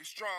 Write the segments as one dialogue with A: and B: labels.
A: Be strong.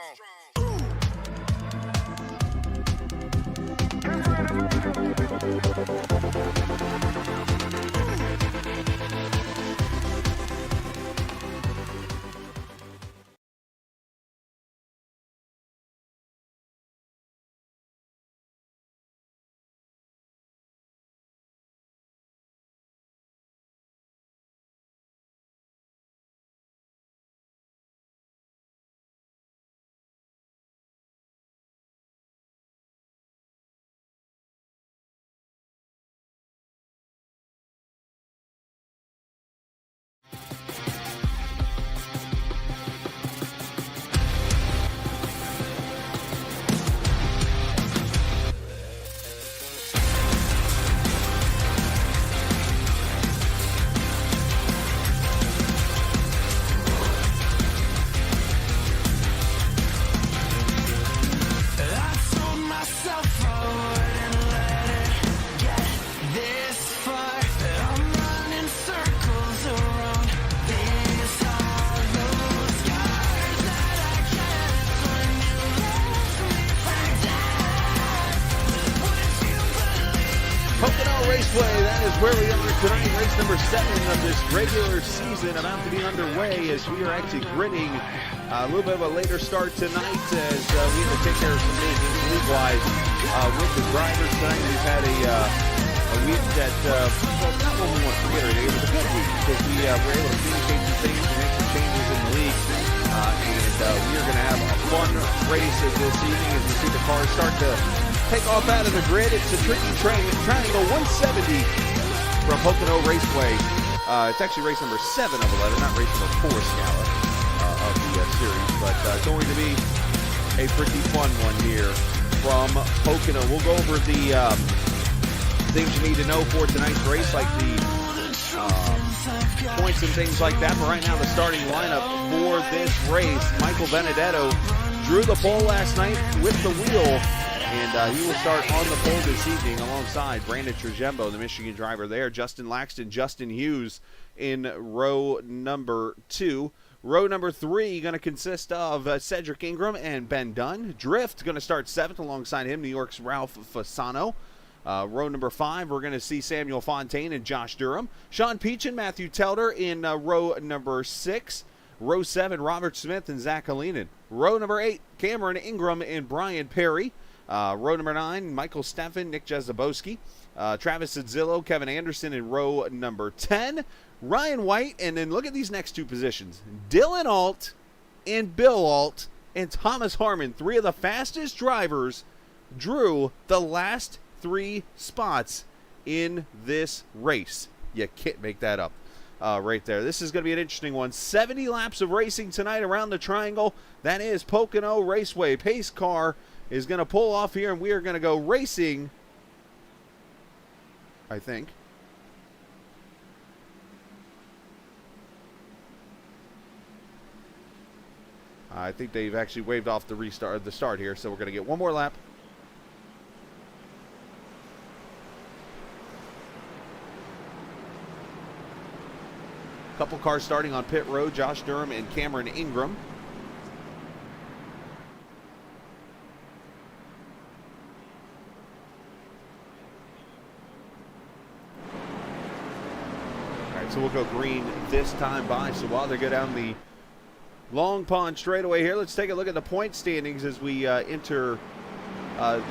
B: Pocono Raceway, that is where we are tonight. Race number 7 of this regular season about to be underway as we are actually gritting a little bit of a later start tonight as we have to take care of some maintenance league-wise with the drivers tonight. We've had a week that, well, not one we want to forget, it was a good week because we were able to communicate some things and make some changes in the league. And we are going to have a fun race this evening as we see the cars start to take off out of the grid. It's a tricky triangle 170 from Pocono Raceway. It's actually race number 7 of 11, not race number 4 Scala of the series, but going to be a pretty fun one here from Pocono. We'll go over the things you need to know for tonight's race, like the points and things like that. But right now, the starting lineup for this race: Michael Benedetto drew the pole last night with the wheel. And he will start on the pole this evening alongside Brandon Trujembo, the Michigan driver there. Justin Laxton, Justin Hughes in row number 2. Row number 3 going to consist of Cedric Ingram and Ben Dunn. Drift going to start 7th alongside him, New York's Ralph Fasano. Row number 5, we're going to see Samuel Fontaine and Josh Durham. Sean Peach and Matthew Telder in row number 6. Row 7, Robert Smith and Zach Alinen. Row number 8, Cameron Ingram and Brian Perry. Row number 9, Michael Steffen, Nick Jezabowski, Travis Adzillo, Kevin Anderson in row number 10, Ryan White, and then look at these next 2 positions. Dylan Alt and Bill Alt and Thomas Harmon, 3 of the fastest drivers, drew the last 3 spots in this race. You can't make that up right there. This is going to be an interesting one. 70 laps of racing tonight around the triangle. That is Pocono Raceway. Pace car is going to pull off here, and we are going to go racing, I think. I think they've actually waved off the start here, so we're going to get one more lap. Couple cars starting on pit road, Josh Durham and Cameron Ingram. So we'll go green this time by. So while they go down the Long Pond straightaway here, let's take a look at the point standings as we enter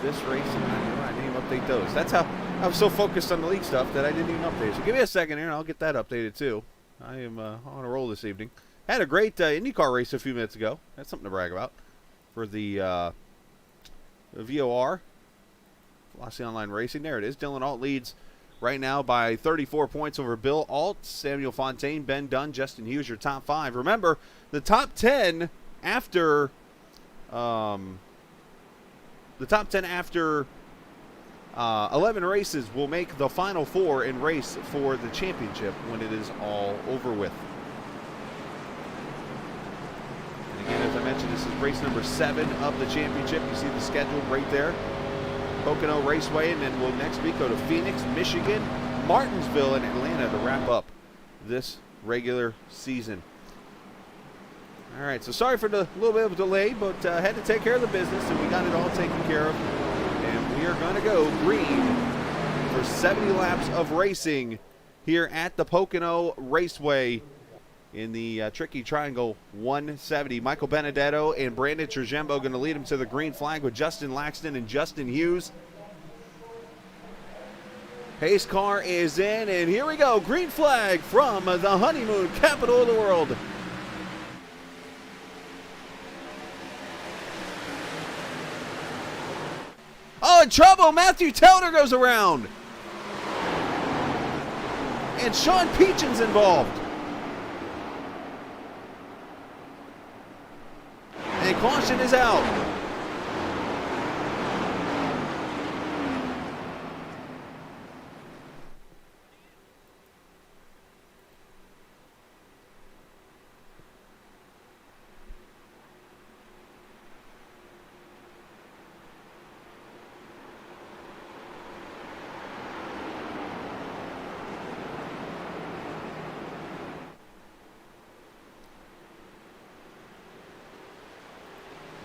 B: this race. And I didn't even update those. That's how I was so focused on the league stuff that I didn't even update. So give me a second here and I'll get that updated too. I am on a roll this evening. Had a great IndyCar race a few minutes ago. That's something to brag about for the VOR. Velocity Online Racing. There it is. Dylan Alt leads right now by 34 points over Bill Alt, Samuel Fontaine, Ben Dunn, Justin Hughes, your top 5. Remember, the top 10 after 11 races will make the final 4 and race for the championship when it is all over with. And again, as I mentioned, this is race number 7 of the championship. You see the schedule right there. Pocono Raceway, and then we'll next week go to Phoenix, Michigan, Martinsville, and Atlanta to wrap up this regular season. All right, so sorry for the little bit of a delay, but had to take care of the business, and we got it all taken care of. And we are going to go green for 70 laps of racing here at the Pocono Raceway in the tricky triangle 170. Michael Benedetto and Brandon Trujembo going to lead him to the green flag with Justin Laxton and Justin Hughes. Pace car is in, and here we go. Green flag from the honeymoon capital of the world. Oh, in trouble. Matthew Telder goes around. And Sean Peachin's involved. And caution is out.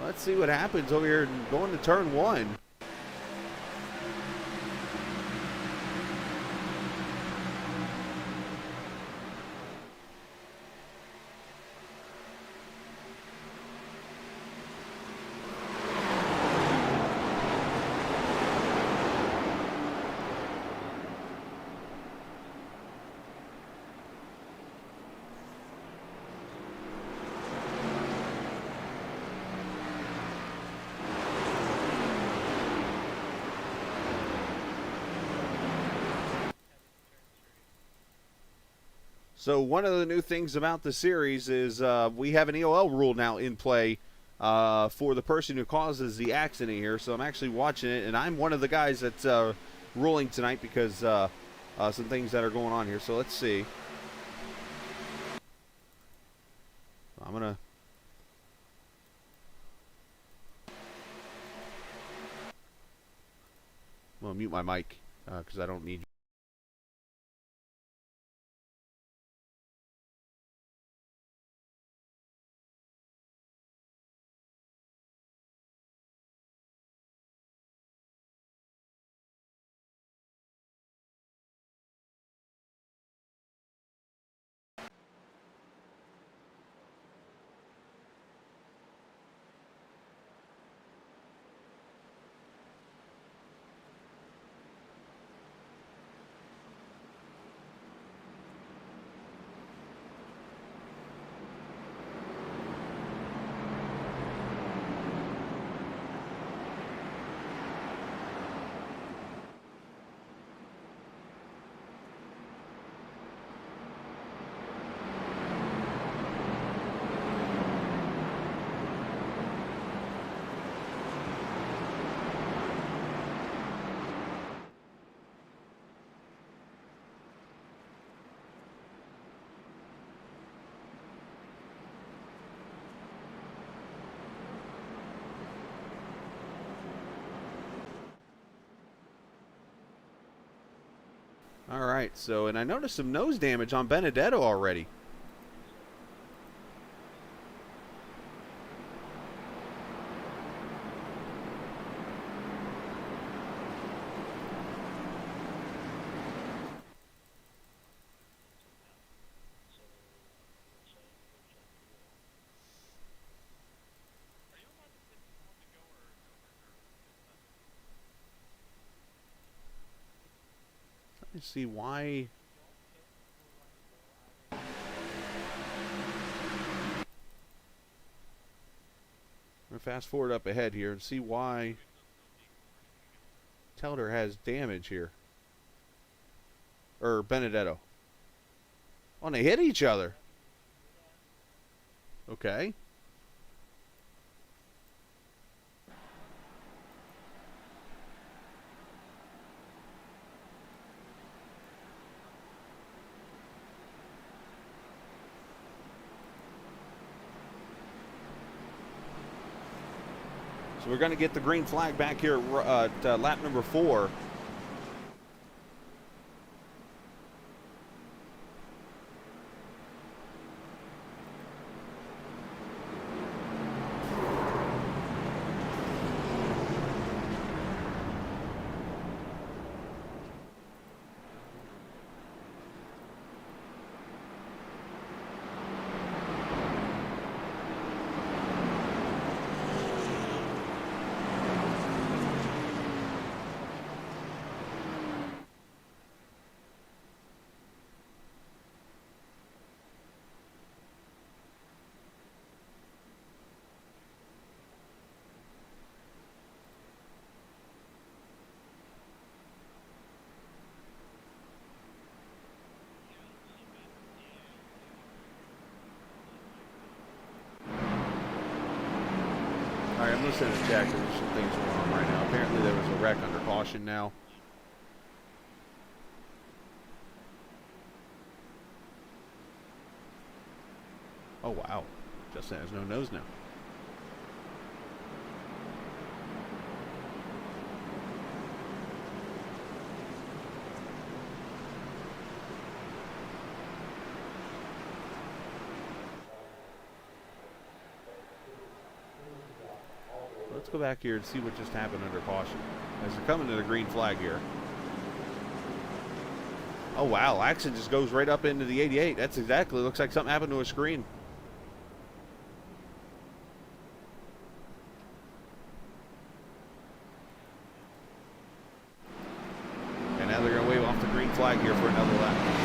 B: Let's see what happens over here going to turn one. So one of the new things about the series is we have an EOL rule now in play for the person who causes the accident here. So I'm actually watching it, and I'm one of the guys that's ruling tonight because some things that are going on here. So let's see. I'm going to mute my mic because I don't need. All right, so, and I noticed some nose damage on Benedetto already. See why. I'm gonna fast forward up ahead here and see why Telder has damage here. Or Benedetto. Oh, and they hit each other. Okay. So we're going to get the green flag back here at lap number 4. Let's send a check. There's some things going on right now. Apparently there was a wreck under caution now. Oh, wow. Justin has no nose now. Let's go back here and see what just happened under caution as they're coming to the green flag here. Oh, wow. Accident just goes right up into the 88. That's exactly. Looks like something happened to a screen. And now they're going to wave off the green flag here for another lap.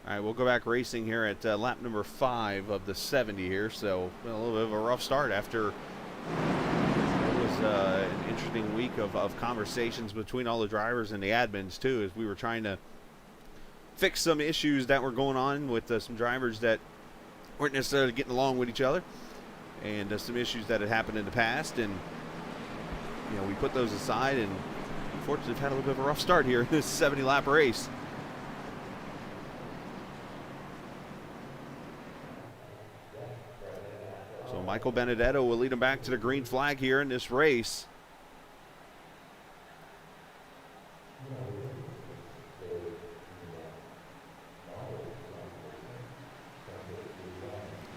B: All right, we'll go back racing here at lap number 5 of the 70 here. So a little bit of a rough start after it was an interesting week of conversations between all the drivers and the admins too, as we were trying to fix some issues that were going on with some drivers that weren't necessarily getting along with each other, and some issues that had happened in the past. And we put those aside, and unfortunately have had a little bit of a rough start here in this 70-lap race. So Michael Benedetto will lead him back to the green flag here in this race.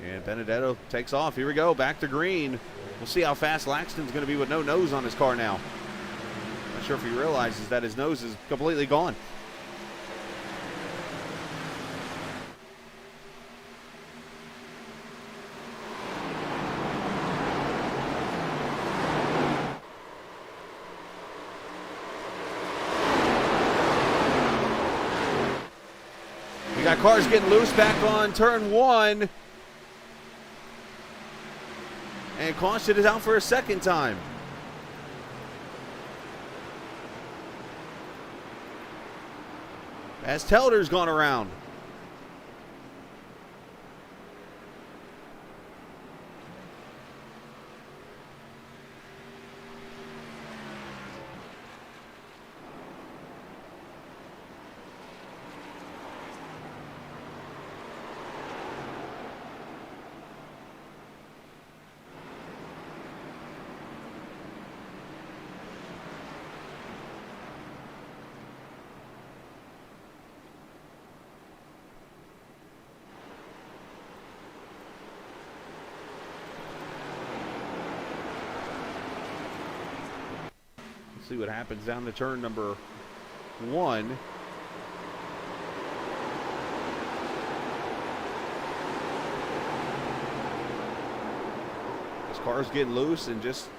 B: And Benedetto takes off. Here we go, back to green. We'll see how fast Laxton's going to be with no nose on his car now. Not sure if he realizes that his nose is completely gone. We got cars getting loose back on turn 1. And caution is out for a second time. As Telder's gone around. See what happens down to turn number 1. This car's getting loose and just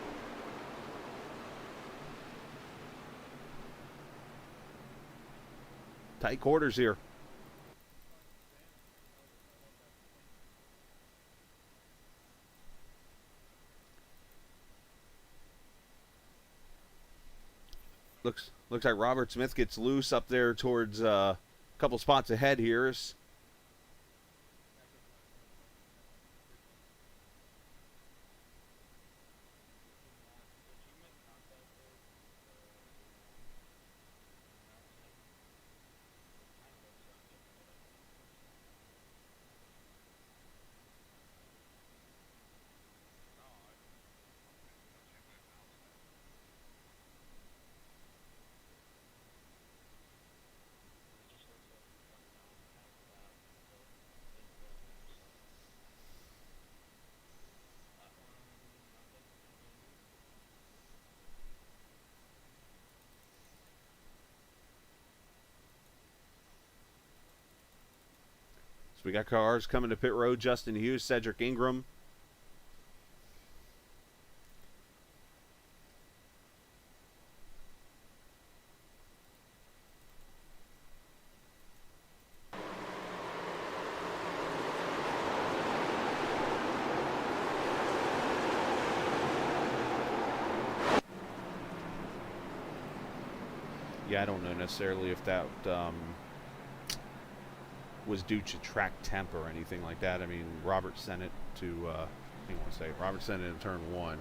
B: tight quarters here. Looks like Robert Smith gets loose up there towards a couple spots ahead here. we got cars coming to pit road. Justin Hughes, Cedric Ingram. Yeah, I don't know necessarily if that was due to track temp or anything like that. I mean, Robert sent it to, hang on a second. Robert sent it in turn 1.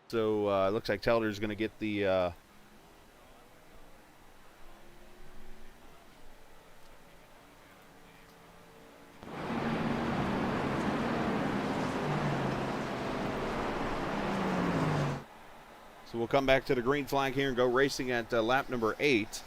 B: So it looks like Telder's going to get the so we'll come back to the green flag here and go racing at lap number 8.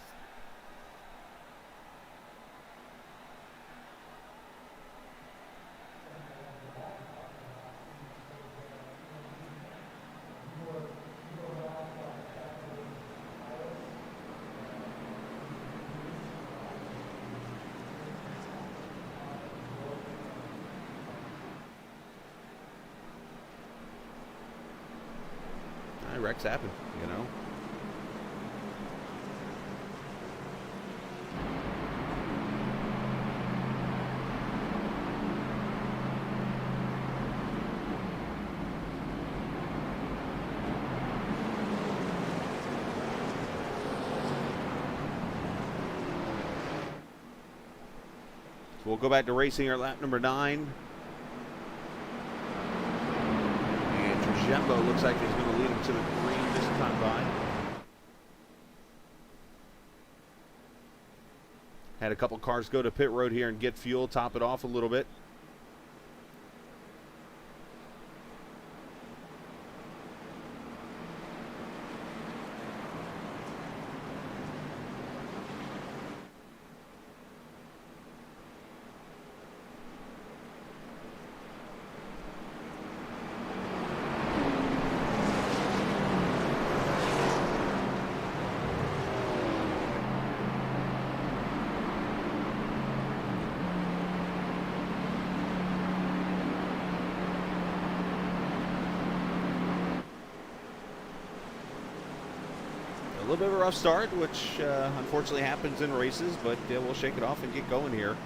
B: Wrecks happen, you know. So we'll go back to racing our lap number 9. Jembo looks like he's going to lead him to the green this time by. Had a couple cars go to pit road here and get fuel, top it off a little bit. A little bit of a rough start, which unfortunately happens in races, but we'll shake it off and get going here.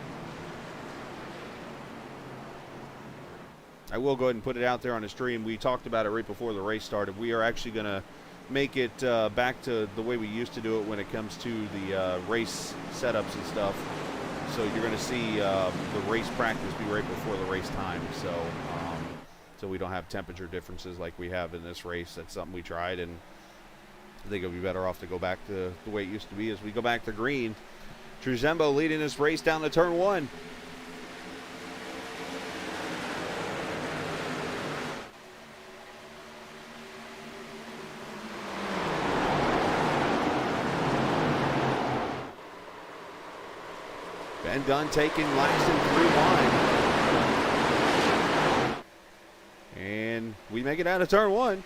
B: I will go ahead and put it out there on the stream. We talked about it right before the race started. We are actually going to make it back to the way we used to do it when it comes to the race setups and stuff. So you're going to see the race practice be right before the race time. So we don't have temperature differences like we have in this race. That's something we tried, and I think it'll be better off to go back to the way it used to be as we go back to green. Truzembo leading this race down to turn 1. Ben Dunn taking last and 3 wide. And we make it out of turn 1.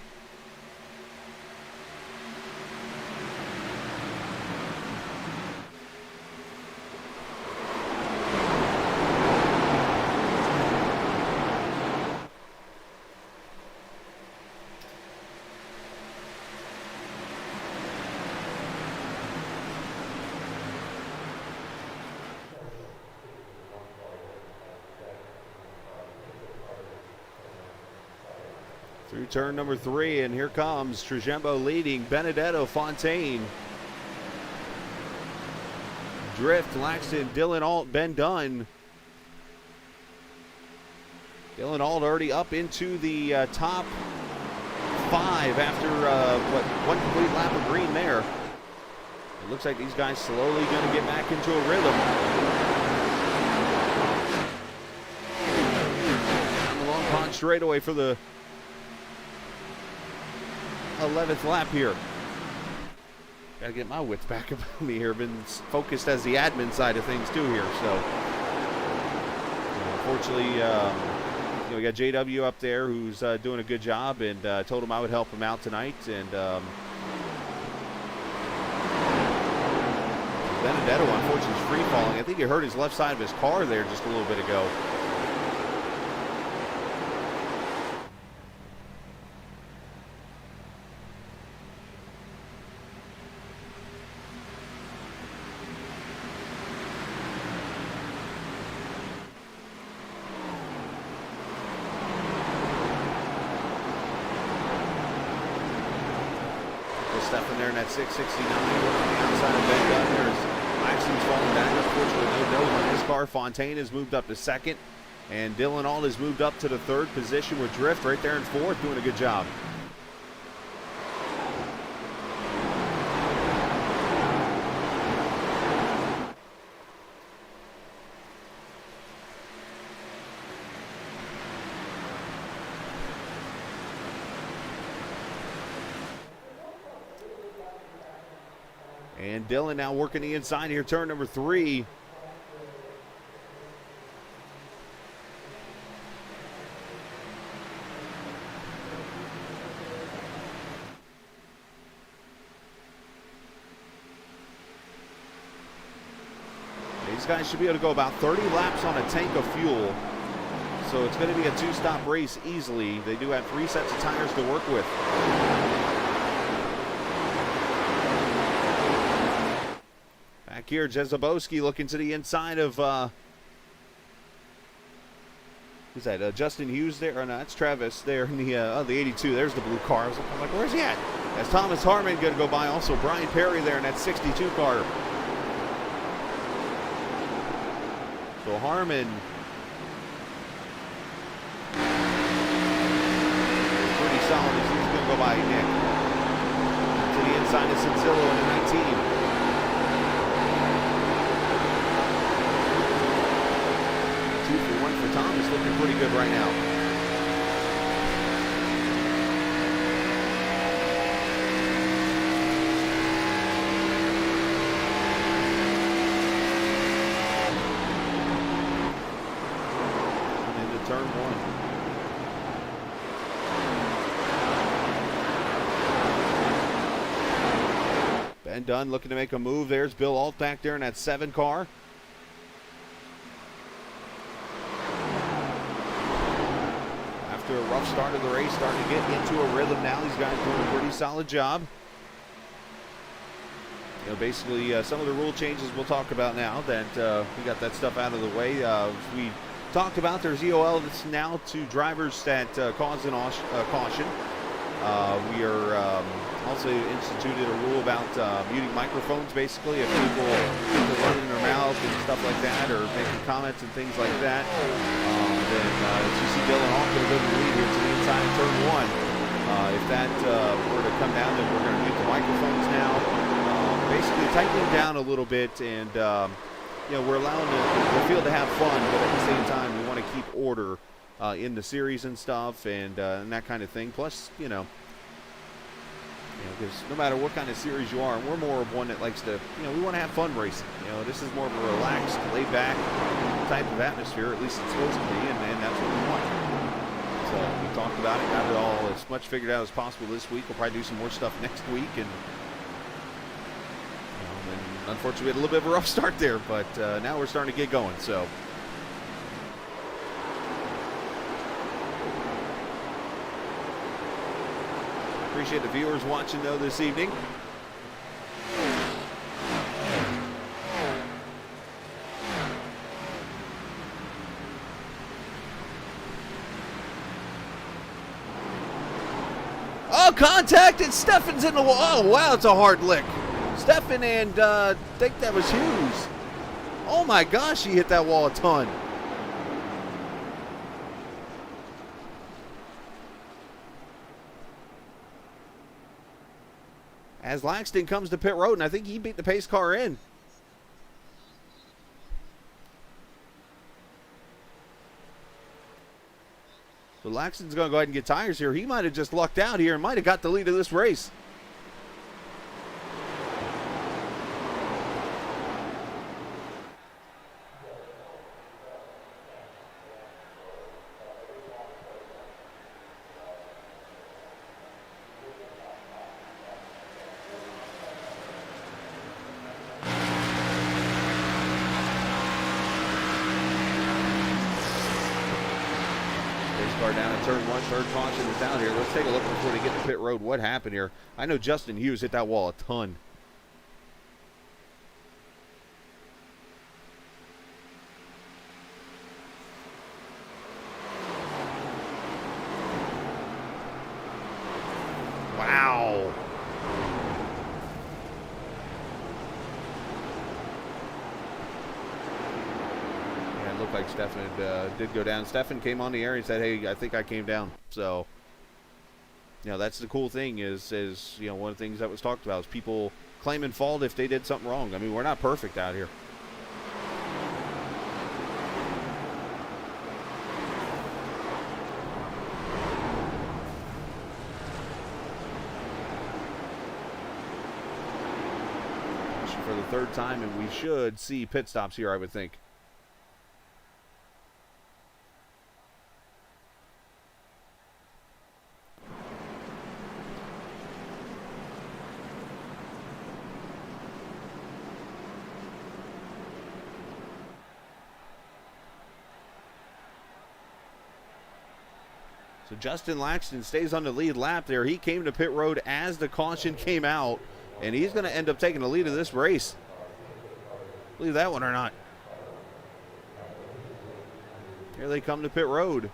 B: Through turn number 3, and here comes Trujembo leading, Benedetto, Fontaine, Drift, Laxton, Dylan Alt, Ben Dunn. Dylan Alt already up into the top 5 after one complete lap of green there. It looks like these guys slowly going to get back into a rhythm. Down the Long Pond straightaway for the 11th lap here. Gotta get my wits back about me here. Been focused as the admin side of things too here. So unfortunately, we got JW up there who's doing a good job, and told him I would help him out tonight. And Benedetto, unfortunately, is free falling. I think he hurt his left side of his car there just a little bit ago. Stepping there in that 669 on the outside of Ben Dunn. There's Laxton's falling back. Unfortunately, no nose on his car. Fontaine has moved up to 2nd, and Dylan Alt has moved up to the 3rd position with Drift right there in 4th, doing a good job. And Dylan now working the inside here, turn number 3. These guys should be able to go about 30 laps on a tank of fuel. So it's going to be a 2-stop race easily. They do have 3 sets of tires to work with. Back here, Jezebowski looking to the inside of, who's that, Justin Hughes there? Or no, that's Travis there in the 82. There's the blue car. I was like, where's he at? That's Thomas Harmon going to go by. Also, Brian Perry there in that 62 car. So Harmon, pretty solid as he's going to go by Nick. To the inside of Cincillo in the 19. 2 for 1 for Thomas, looking pretty good right now. And into turn 1. Ben Dunn looking to make a move. There's Bill Alt back there in that 7 car. After a rough start of the race, starting to get into a rhythm now. These guys doing a pretty solid job. Basically, some of the rule changes we'll talk about now that we got that stuff out of the way. We talked about there's EOL that's now to drivers that cause an caution. We are also instituted a rule about muting microphones, basically, if people are running their mouth and stuff like that, or making comments and things like that. Then as you see Dylan Alt going to go to the lead here to the inside of turn 1. If that were to come down, then we're going to mute the microphones now. Basically tightening down a little bit, and we're allowing the field to have fun, but at the same time we want to keep order in the series and stuff, and that kind of thing. Plus, because no matter what kind of series you are, we're more of one that likes to, we want to have fun racing. This is more of a relaxed, laid-back type of atmosphere, at least it's supposed to be, and that's what we want. So we talked about it, got it all as much figured out as possible this week. We'll probably do some more stuff next week, and unfortunately we had a little bit of a rough start there, but now we're starting to get going. So appreciate the viewers watching though this evening. Oh, contact, and Steffen's in the wall. Oh, wow, it's a hard lick. Steffen and I think that was Hughes. Oh my gosh, he hit that wall a ton. As Laxton comes to pit road, and I think he beat the pace car in. So Laxton's going to go ahead and get tires here. He might have just lucked out here and might have got the lead of this race. Car down in turn one, third caution is out here. Let's take a look before they get to pit road. What happened here? I know Justin Hughes hit that wall a ton. Wow. Looked like Steffen did go down. Steffen came on the air and said, hey, I think I came down. So, you know, that's the cool thing is, you know, one of the things that was talked about is people claiming fault if they did something wrong. I mean, we're not perfect out here. For the third time, and we should see pit stops here, I would think. So Justin Laxton stays on the lead lap there. He came to pit road as the caution came out, and he's going to end up taking the lead of this race. Believe that one or not. Here they come to pit road.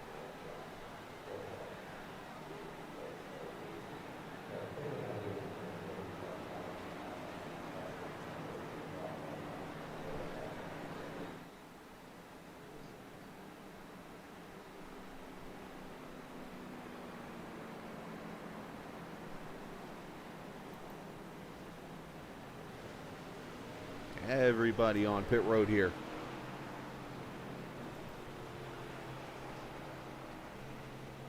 B: Everybody on pit road here.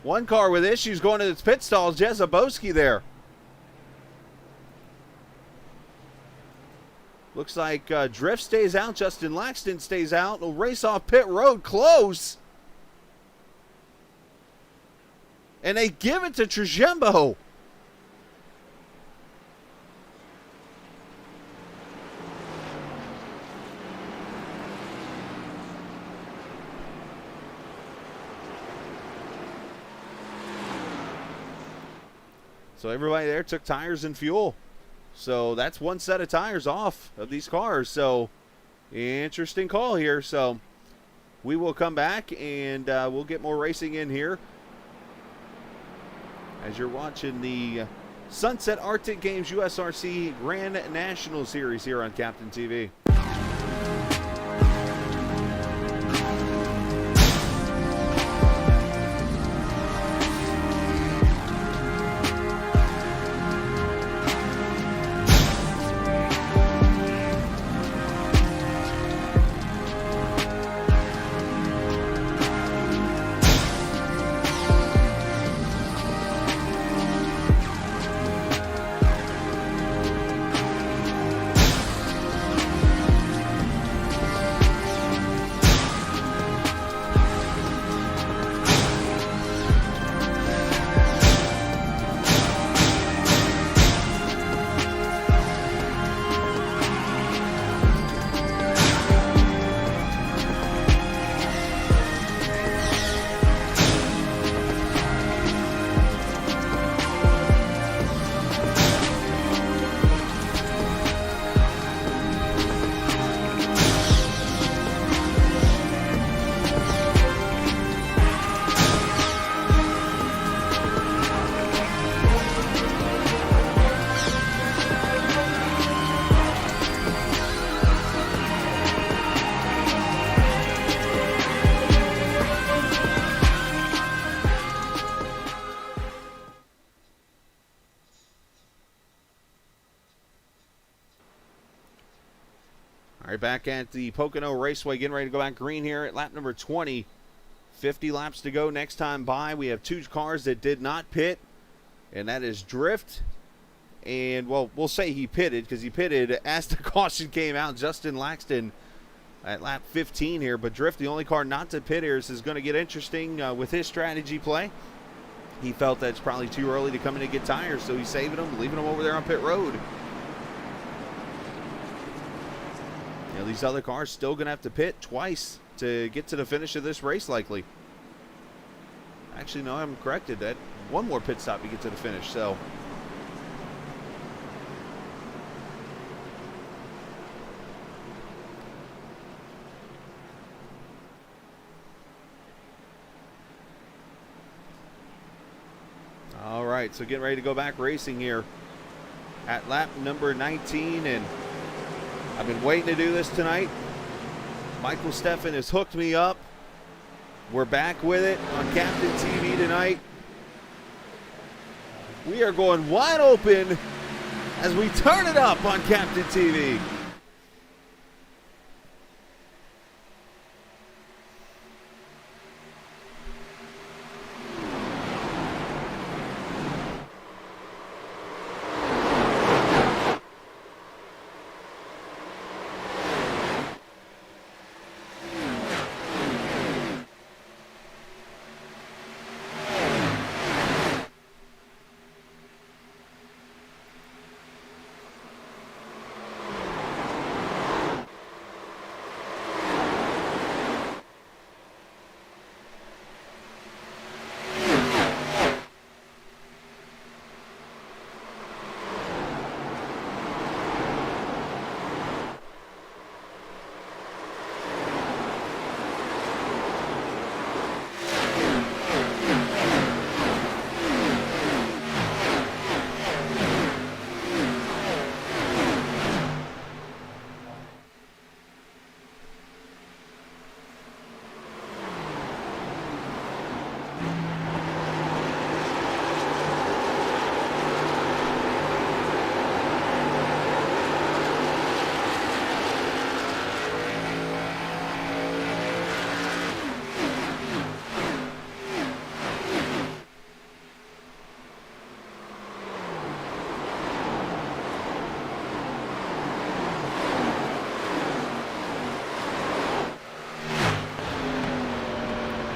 B: One car with issues going to its pit stalls. Jezebowski there. Looks like Drift stays out. Justin Laxton stays out. Will race off pit road. Close. And they give it to Trujembo. So everybody there took tires and fuel. So that's one set of tires off of these cars. So interesting call here. So we will come back and we'll get more racing in here as you're watching the Sunset Arctic Games USRC Grand National Series here on Captain TV. All right, back at the Pocono Raceway, getting ready to go back green here at lap number 20. 50 laps to go next time by. We have two cars that did not pit, and that is Drift. And, well, we'll say he pitted because he pitted as the caution came out. Justin Laxton at lap 15 here. But Drift, the only car not to pit here, is going to get interesting with his strategy play. He felt that it's probably too early to come in and get tires, so he's saving them, leaving them over there on pit road. You know, these other cars still going to have to pit twice to get to the finish of this race, likely. Actually, no, I'm corrected. That one more pit stop to get to the finish, so. All right, so getting ready to go back racing here at lap number 19, and I've been waiting to do this tonight. Michael Steffen has hooked me up. We're back with it on Captain TV tonight. We are going wide open as we turn it up on Captain TV.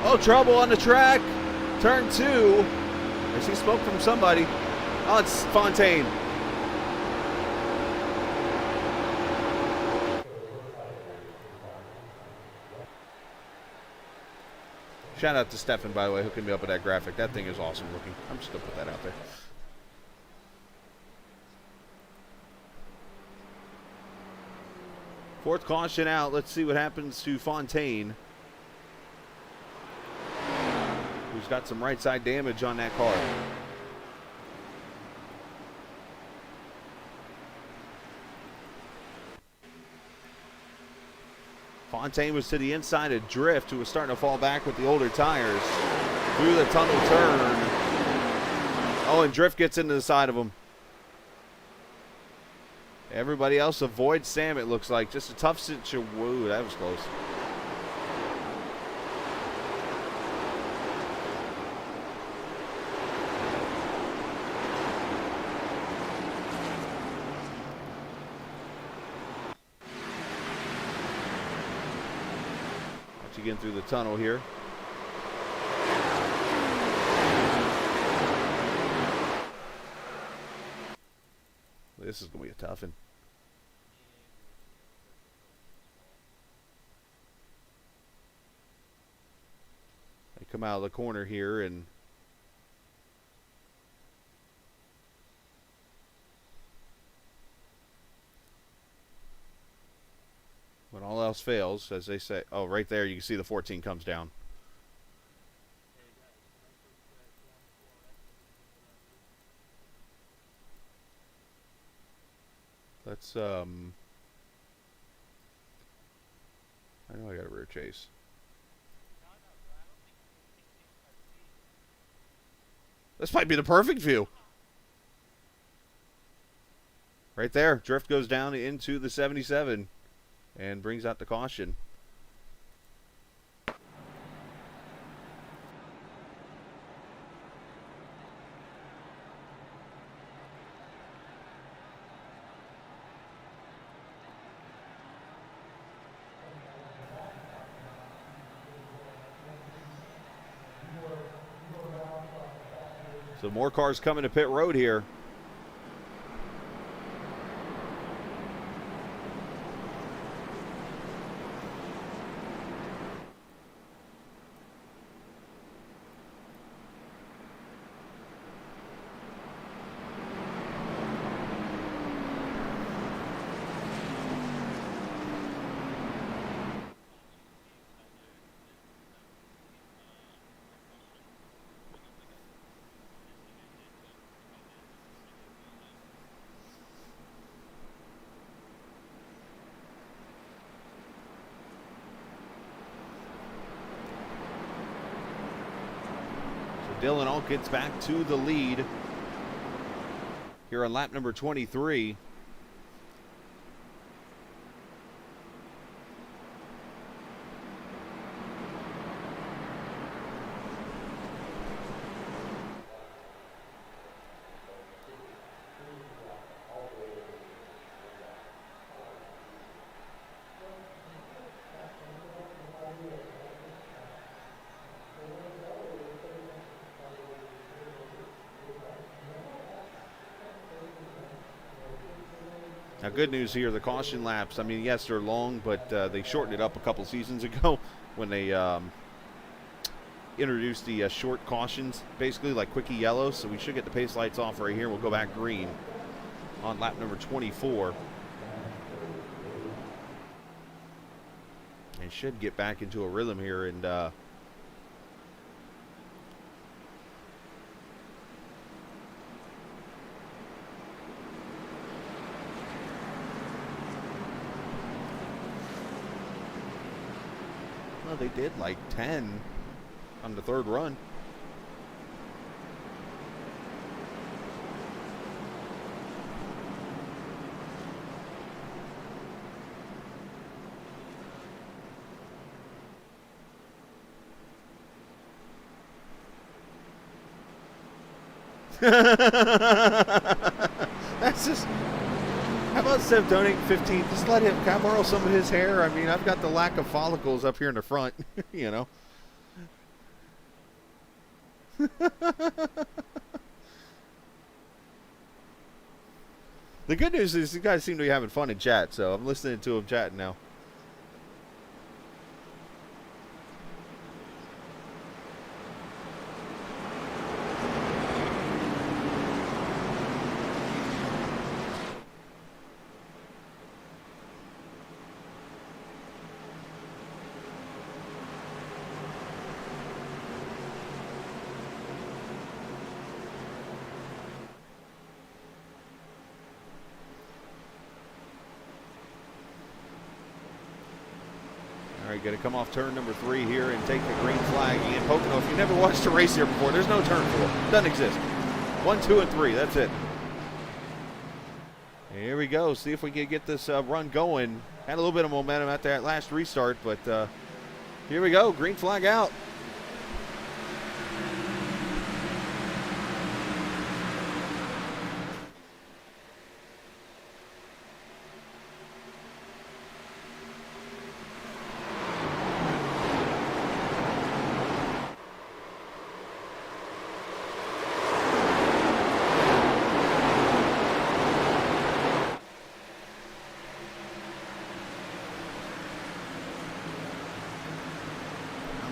B: Oh, trouble on the track. Turn 2. I see smoke from somebody. Oh, it's Fontaine. Shout out to Stefan, by the way, hooking me up with that graphic. That thing is awesome looking. I'm just going to put that out there. Fourth caution out. Let's see what happens to Fontaine, who's got some right side damage on that car. Fontaine was to the inside of Drift, who was starting to fall back with the older tires. Through the tunnel turn. Oh, and Drift gets into the side of him. Everybody else avoids Sam, it looks like. Just a tough situation. Whoa, that was close. Again through the tunnel here. This is going to be a tough one. They come out of the corner here, and when all else fails, as they say. Oh, right there, you can see the 14 comes down. Let's, I know I got a rear chase. This might be the perfect view. Right there, Drift goes down into the 77. and brings out the caution. So more cars coming to pit road here. Dylan Alt gets back to the lead here on lap number 23. Now, good news here, the caution laps, I mean, yes, they're long, but they shortened it up a couple seasons ago when they introduced the short cautions, basically like quickie yellow. So we should get the pace lights off right here. We'll go back green on lap number 24. And should get back into a rhythm here and well, they did like 10 on the third run. That's just, how about instead of donating 15, just let him, can I borrow some of his hair? I mean, I've got the lack of follicles up here in the front, you know. The good news is you guys seem to be having fun in chat, so I'm listening to him chatting now. Going to come off turn number 3 here and take the green flag. Again, Pocono, if you never watched a race here before, there's no turn 4. Doesn't exist. 1, 2, and 3. That's it. Here we go. See if we can get this run going. Had a little bit of momentum at that last restart, but here we go. Green flag out.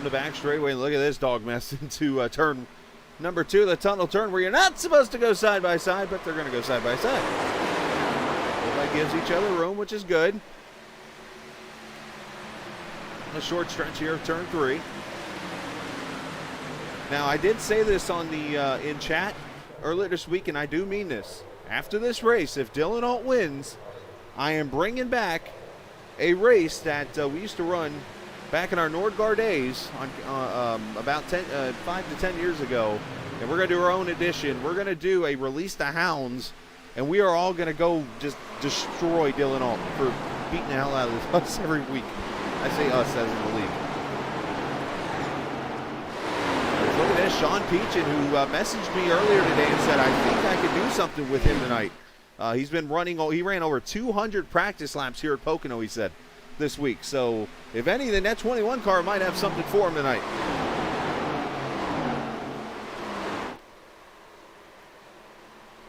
B: The back straightaway, look at this dog mess into turn number 2, the tunnel turn where you're not supposed to go side by side, but they're going to go side by side. Everybody gives each other room, which is good. A short stretch here of turn 3. Now, I did say this on the in chat earlier this week, and I do mean this. After this race, if Dylan Alt wins, I am bringing back a race that we used to run back in our Nordgar days on about 5 to 10 years ago, and we're going to do our own edition. We're going to do a Release the Hounds, and we are all going to go just destroy Dylan Alt for beating the hell out of us every week. I say us as in the league. Look at this, Sean Peachin, who messaged me earlier today and said, I think I could do something with him tonight. He's been running, he ran over 200 practice laps here at Pocono, he said, this week. So, if anything, that 21 car might have something for him tonight.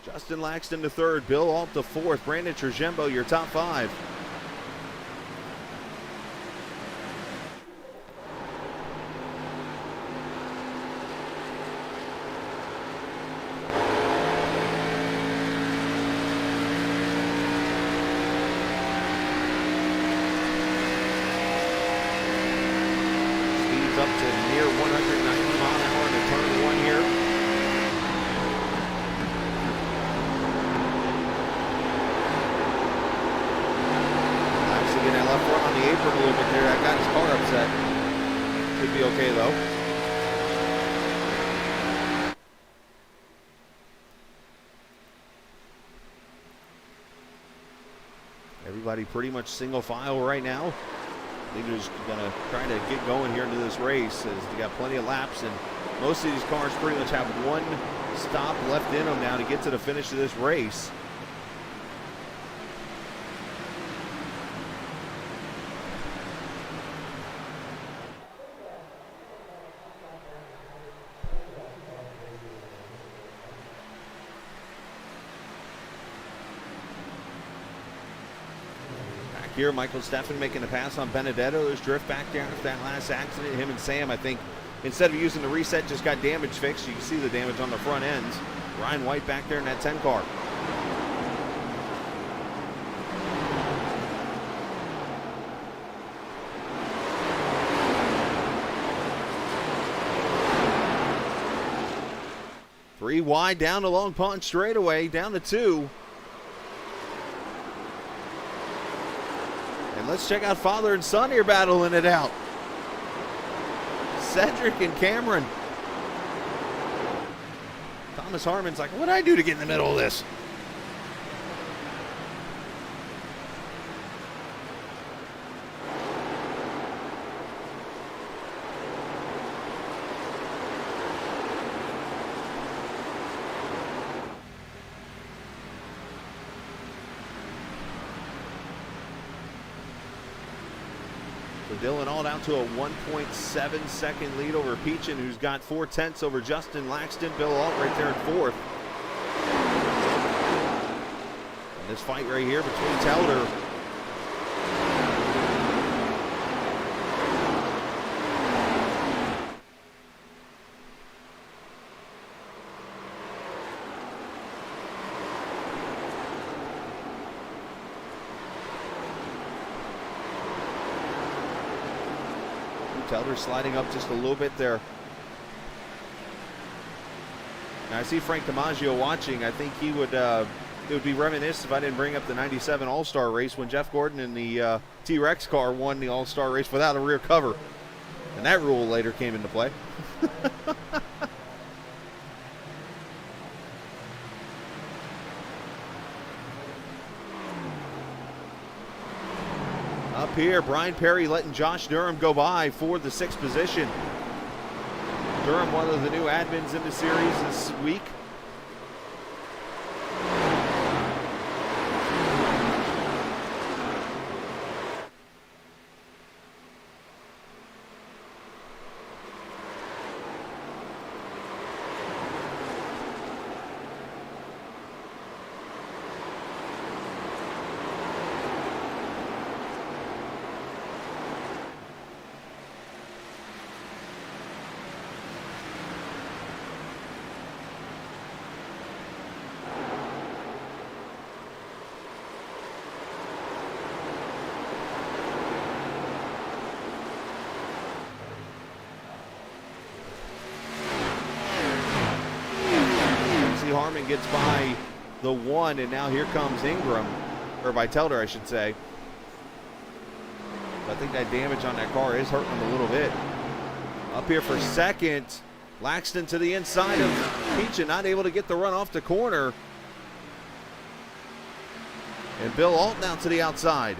B: Justin Laxton to third, Bill Alt to fourth, Brandon Trujembo, your top five. Speeds up to near 190 mile an hour in turn one here. Left front on the apron a little bit there. That got his car upset. Should be okay though. Everybody pretty much single file right now. I think they're just gonna try to get going here into this race as they got plenty of laps, and most of these cars pretty much have one stop left in them now to get to the finish of this race. Here, Michael Steffen making a pass on Benedetto. There's drift back there after that last accident. Him and Sam, I think, instead of using the reset, just got damage fixed. You can see the damage on the front ends. Ryan White back there in that 10 car. Three wide down to Long Pond straightaway, down to two. And let's check out father and son here battling it out. Cedric and Cameron. Thomas Harmon's like, what do I do to get in the middle of this? Dylan all down to a 1.7 second lead over Peachin, who's got 4/10 over Justin Laxton. Bill Alt right there in fourth. And this fight right here between Telder. Telder sliding up just a little bit there. Now I see Frank DiMaggio watching. I think he would, it would be reminiscent if I didn't bring up the 97 All-Star race when Jeff Gordon in the T-Rex car won the All-Star race without a rear cover. And that rule later came into play. Up here, Brian Perry letting Josh Durham go by for the 6th position. Durham, one of the new admins in the series this week. Harmon gets by the 1, and now here comes Ingram, or by Telder, I should say. I think that damage on that car is hurting him a little bit. Up here for 2nd, Laxton to the inside of Peachin, not able to get the run off the corner. And Bill Alt now to the outside.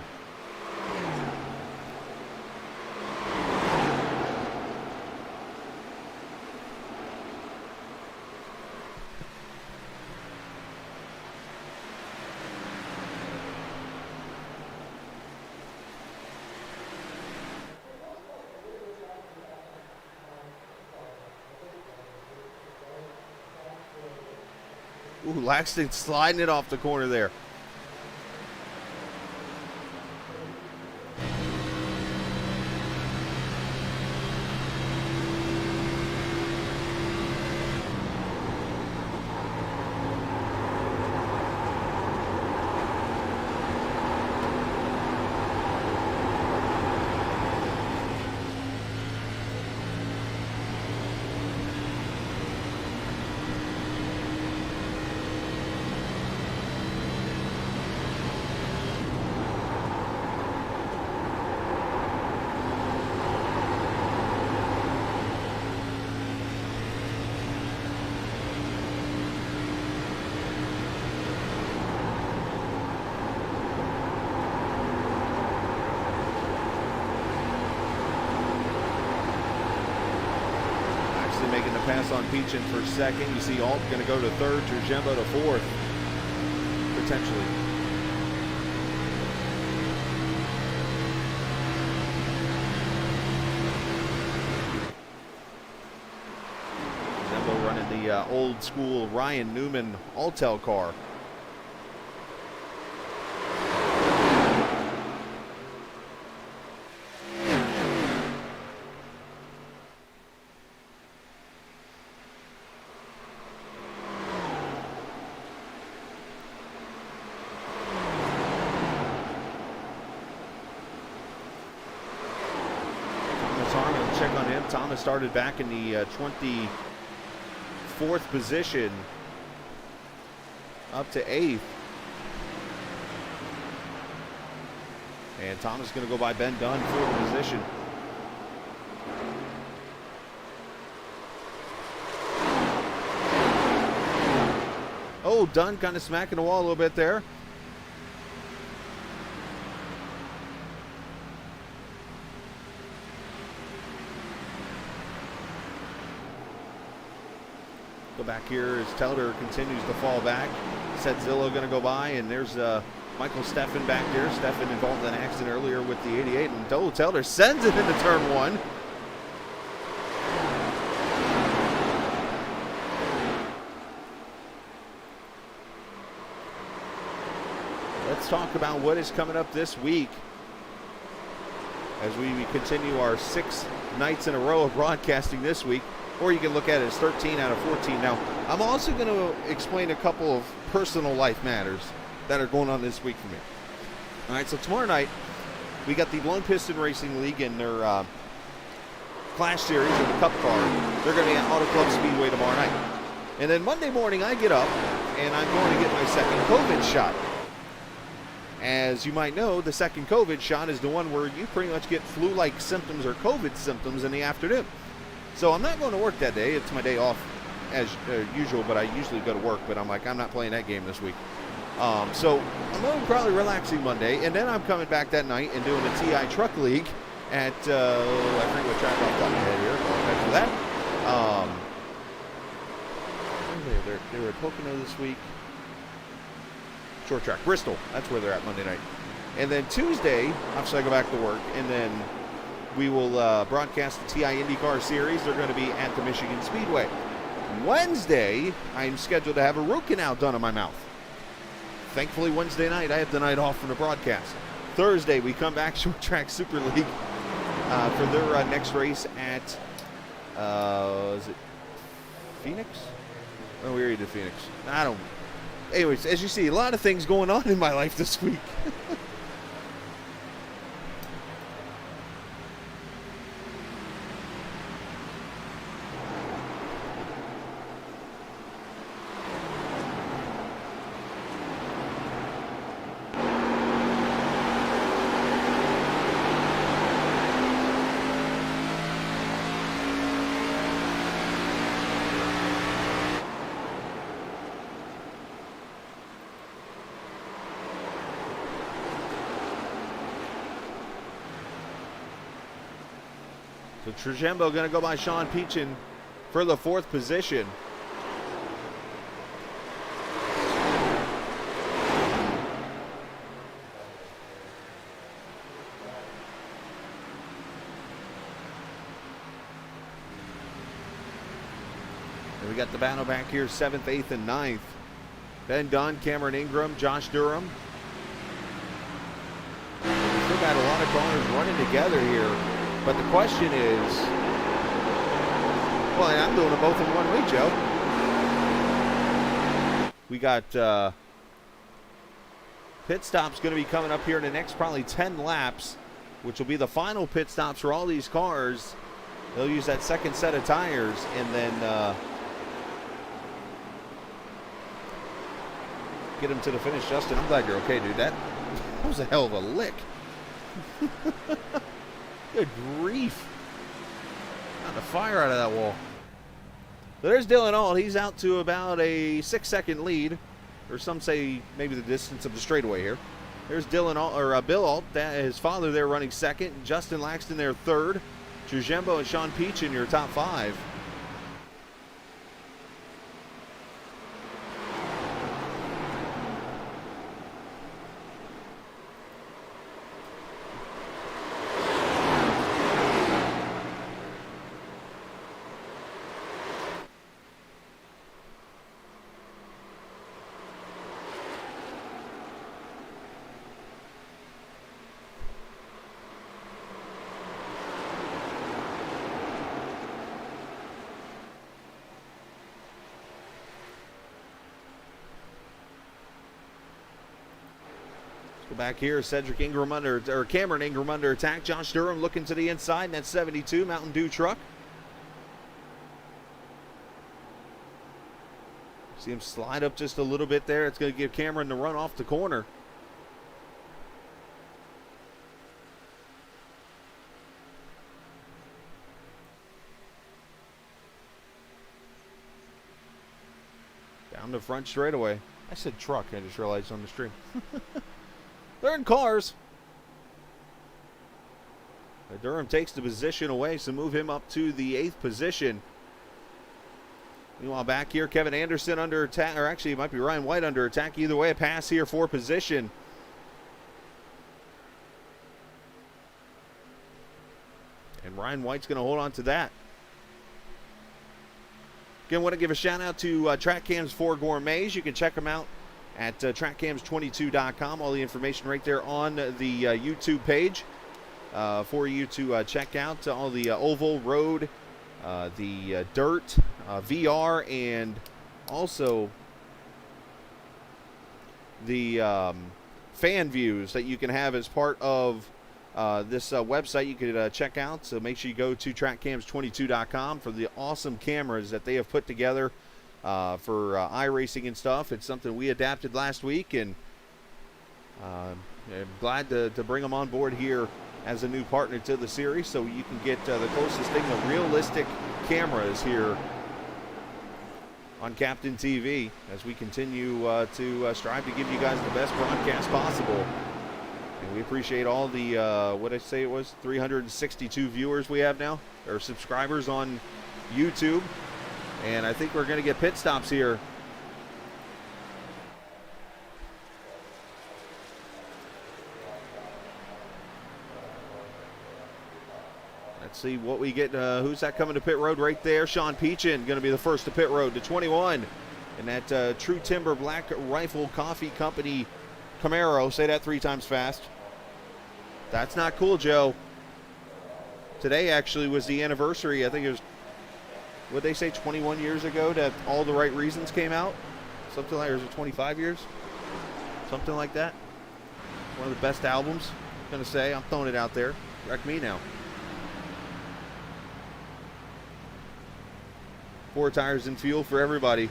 B: Ooh, Laxton sliding it off the corner there. Making the pass on Peachin for second. You see Alt going to go to third, Trujillo to fourth, potentially. Trujillo running the old school Ryan Newman Altel car. Check on him. Thomas started back in the 24th position, up to 8th. And Thomas is going to go by Ben Dunn for the position. Oh, Dunn kind of smacking the wall a little bit there. Go back here as Telder continues to fall back. Setzillo going to go by, and there's Michael Steffen back there. Steffen involved in an accident earlier with the 88, and Telder sends it into turn one. Let's talk about what is coming up this week as we continue our 6 nights in a row of broadcasting this week. Or you can look at it as 13 out of 14. Now, I'm also going to explain a couple of personal life matters that are going on this week for me. All right, so tomorrow night, we got the Blown Piston Racing League in their Clash Series of the Cup car. They're going to be at Auto Club Speedway tomorrow night. And then Monday morning, I get up, and I'm going to get my second COVID shot. As you might know, the second COVID shot is the one where you pretty much get flu-like symptoms or COVID symptoms in the afternoon. So I'm not going to work that day. It's my day off as usual, but I usually go to work. But I'm like, I'm not playing that game this week. So I'm going to probably relaxing Monday, and then I'm coming back that night and doing a TI Truck League at, I forget what track off the top of my head here. Going back to that. They were at Pocono this week. Short track, Bristol. That's where they're at Monday night. And then Tuesday, obviously I go back to work, and then we will broadcast the TI IndyCar Series. They're going to be at the Michigan Speedway. Wednesday, I'm scheduled to have a root canal done on my mouth. Thankfully, Wednesday night, I have the night off from the broadcast. Thursday, we come back Short Track Super League for their next race at, is it Phoenix? Oh, we already did Phoenix. I don't. Anyways, as you see, a lot of things going on in my life this week. So Trujillo going to go by Sean Peachin for the 4th position. And we got the battle back here, 7th, 8th, and 9th. Ben Dunn, Cameron Ingram, Josh Durham. We've still got a lot of cars running together here. But the question is, well, I'm doing them both in 1 week, Joe. We got pit stops going to be coming up here in the next probably 10 laps, which will be the final pit stops for all these cars. They'll use that second set of tires and then get them to the finish. Justin, I'm glad you're okay, dude. That was a hell of a lick. Good grief. Got the fire out of that wall. So there's Dylan Ault. He's out to about a 6-second lead, or some say maybe the distance of the straightaway here. There's Dylan Ault, or Bill Ault, his father there running second. Justin Laxton there third. Trujembo and Sean Peach in your top 5. Back here, Cedric Ingram or Cameron Ingram under attack. Josh Durham looking to the inside, and that's 72, Mountain Dew truck. See him slide up just a little bit there. It's going to give Cameron the run off the corner. Down the front straightaway. I said truck, I just realized on the stream. They're in cars. Durham takes the position away, so move him up to the 8th position. Meanwhile, back here, Kevin Anderson under attack, or actually it might be Ryan White under attack. Either way, a pass here for position. And Ryan White's going to hold on to that. Again, want to give a shout out to TrackCams for Gourmets. You can check them out at trackcams22.com. All the information right there on the YouTube page for you to check out. All the oval, road, the dirt, VR, and also the fan views that you can have as part of this website you could check out. So make sure you go to trackcams22.com for the awesome cameras that they have put together for iRacing and stuff. It's something we adapted last week, and I'm glad to bring them on board here as a new partner to the series, so you can get the closest thing to realistic cameras here on Captain TV as we continue to strive to give you guys the best broadcast possible. And we appreciate all the, what I say it was, 362 viewers we have now, or subscribers on YouTube. And I think we're going to get pit stops here. Let's see what we get. Who's that coming to pit road right there? Sean Peachin going to be the first to pit road to 21. And that True Timber Black Rifle Coffee Company Camaro. Say that 3 times fast. That's not cool, Joe. Today actually was the anniversary. I think it was, what they say, 21 years ago that All the Right Reasons came out? Something like, or is it 25 years? Something like that. One of the best albums, I'm going to say. I'm throwing it out there. Wreck me now. 4 tires and fuel for everybody.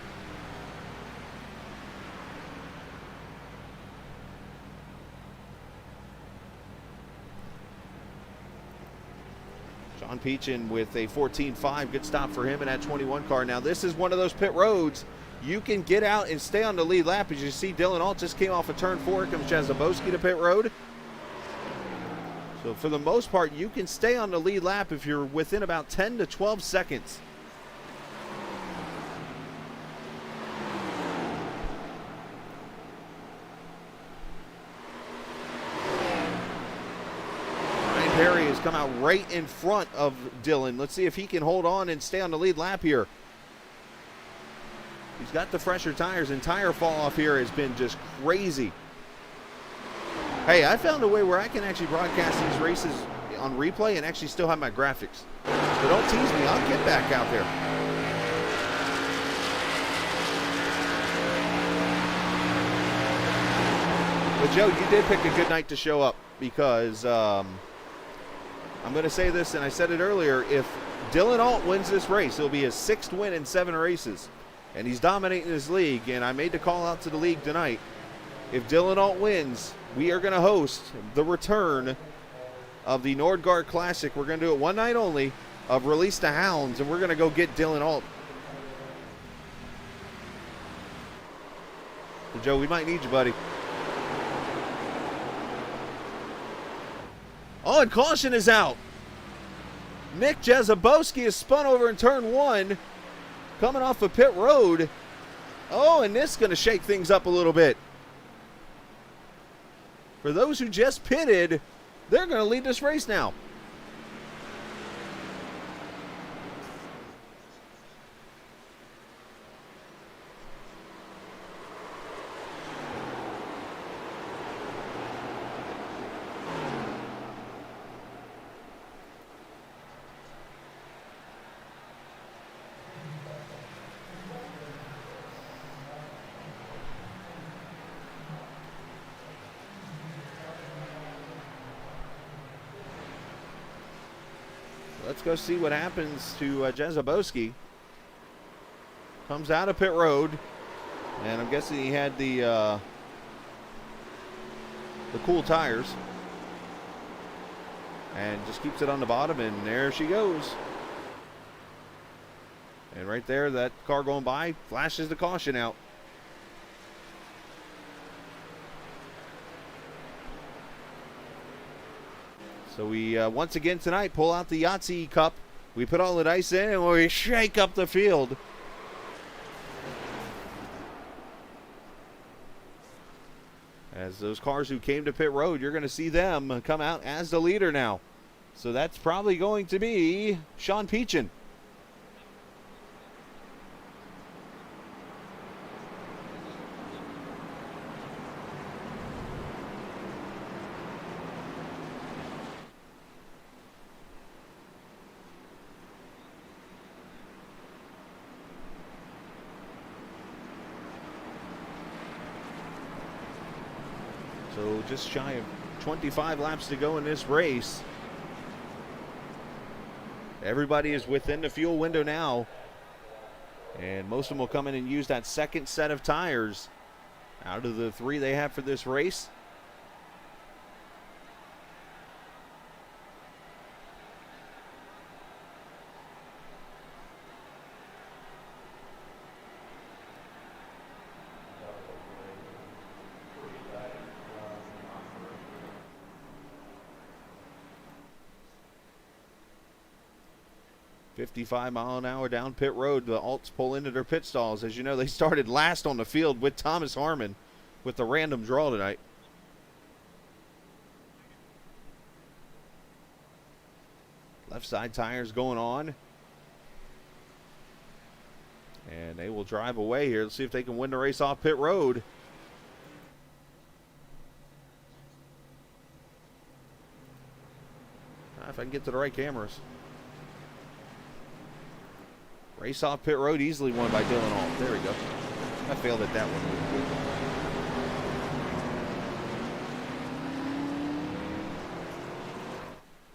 B: Sean Peachin with a 14.5. Good stop for him in that 21 car. Now, this is one of those pit roads. You can get out and stay on the lead lap. As you see, Dylan Ault just came off of turn 4. Here comes Chaz Zabowski to pit road. So, for the most part, you can stay on the lead lap if you're within about 10 to 12 seconds. Perry has come out right in front of Dylan. Let's see if he can hold on and stay on the lead lap here. He's got the fresher tires, and tire fall off here has been just crazy. Hey, I found a way where I can actually broadcast these races on replay and actually still have my graphics. So don't tease me. I'll get back out there. But Joe, you did pick a good night to show up because I'm going to say this, and I said it earlier, if Dylan Alt wins this race, it'll be his 6th win in 7 races. And he's dominating his league, and I made the call out to the league tonight. If Dylan Alt wins, we are going to host the return of the Nordgaard Classic. We're going to do it one night only of Release the Hounds, and we're going to go get Dylan Alt. So Joe, we might need you, buddy. Oh, and caution is out. Nick Jezebowski is spun over in turn 1, coming off of pit road. Oh, and this is going to shake things up a little bit. For those who just pitted, they're going to lead this race now. Let's go see what happens to Jezebowski. Comes out of pit road, and I'm guessing he had the cool tires, and just keeps it on the bottom, and there she goes. And right there, that car going by flashes the caution out. So we, once again tonight, pull out the Yahtzee Cup. We put all the dice in, and we shake up the field. As those cars who came to pit road, you're going to see them come out as the leader now. So that's probably going to be Sean Peachin. So just shy of 25 laps to go in this race. Everybody is within the fuel window now. And most of them will come in and use that second set of tires out of the 3 they have for this race. $55-mile-an-hour down pit road. The Alts pull into their pit stalls. As you know, they started last on the field with Thomas Harmon with the random draw tonight. Left side tires going on. And they will drive away here. Let's see if they can win the race off pit road. If I can get to the right cameras. Race off pit road, easily won by Dylan Alt. There we go. I failed at that one.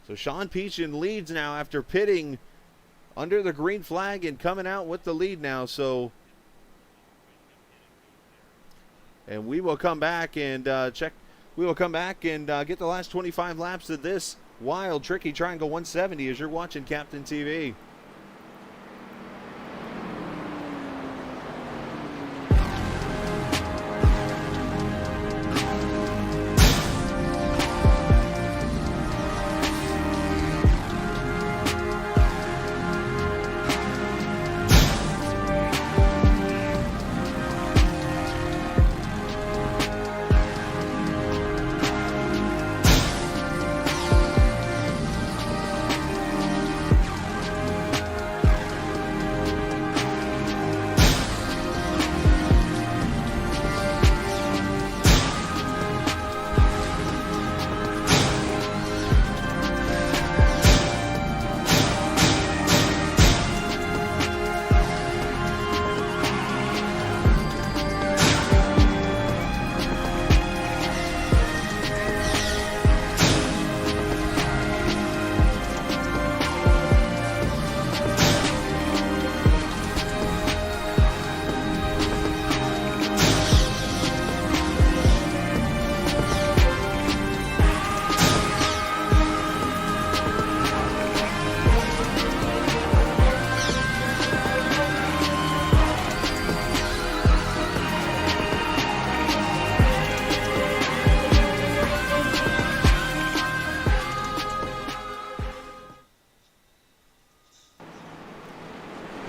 B: So Sean Peachin leads now after pitting under the green flag and coming out with the lead now. So, and we will come back and check. We will come back and get the last 25 laps of this wild, tricky Triangle 170 as you're watching Captain TV.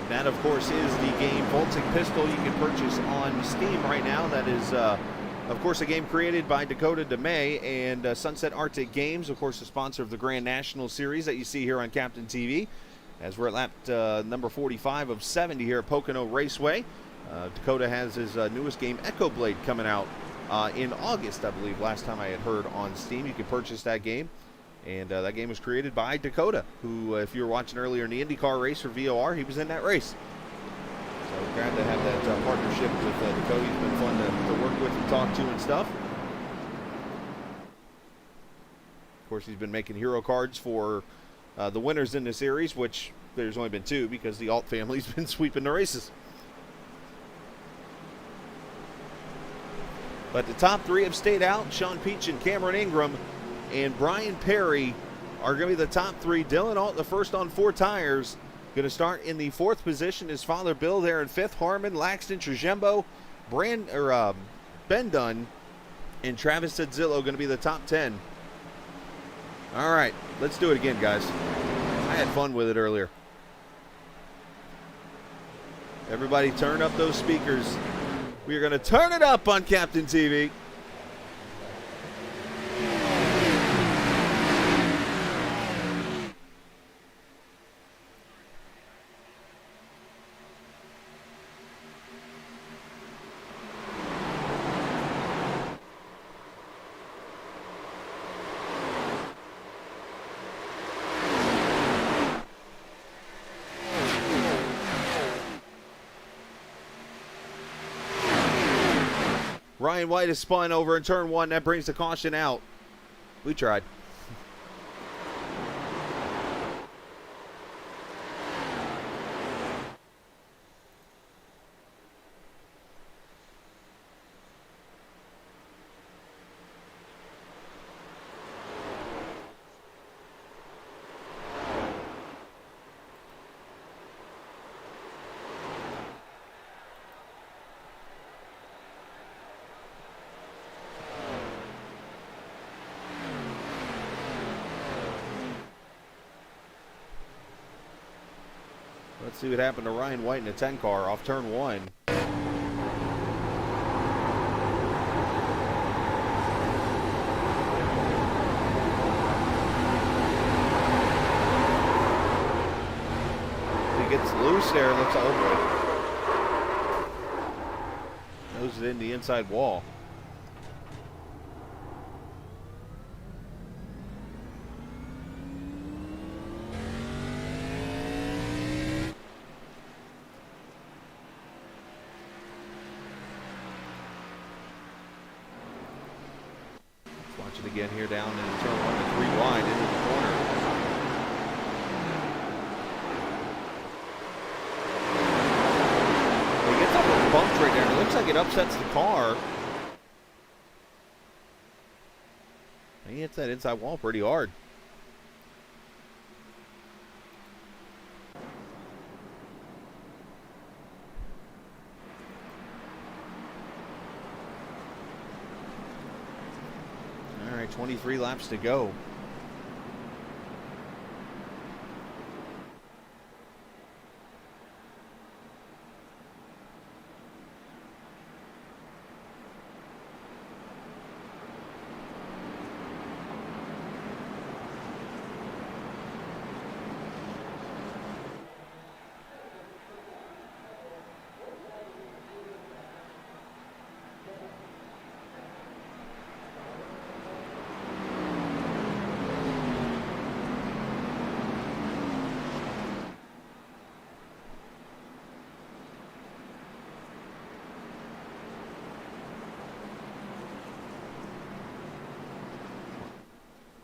B: That, of course, is the game Voltic Pistol you can purchase on Steam right now. That is, of course, a game created by Dakota DeMay and Sunset Arctic Games, of course, the sponsor of the Grand National Series that you see here on Captain TV. As we're at lap number 45 of 70 here at Pocono Raceway. Dakota has his newest game, Echo Blade, coming out in August, I believe, last time I had heard on Steam. You can purchase that game. And that game was created by Dakota, who, if you were watching earlier in the IndyCar race for VOR, he was in that race. So glad to have that partnership with Dakota. He's been fun to work with and talk to and stuff. Of course, he's been making hero cards for the winners in the series, which there's only been 2 because the Alt family's been sweeping the races. But the top 3 have stayed out. Sean Peach and Cameron Ingram and Brian Perry are going to be the top 3. Dylan Alt, the first on 4 tires, going to start in the 4th position. His father Bill there in 5th. Harmon, Laxton, Trajembo, Ben Dunn, and Travis Edzillo going to be the top 10. All right, let's do it again, guys. I had fun with it earlier. Everybody turn up those speakers. We are going to turn it up on Captain TV. Ryan White is spun over in turn 1. That brings the caution out. We tried. Let's see what happened to Ryan White in the 10 car off turn 1. He gets loose there, looks over it. Noses it in the inside wall. Watch it again here down in turn 1 to 3 wide into the corner. He gets up those bumps right there, and it looks like it upsets the car. He hits that inside wall pretty hard. All right, 23 laps to go.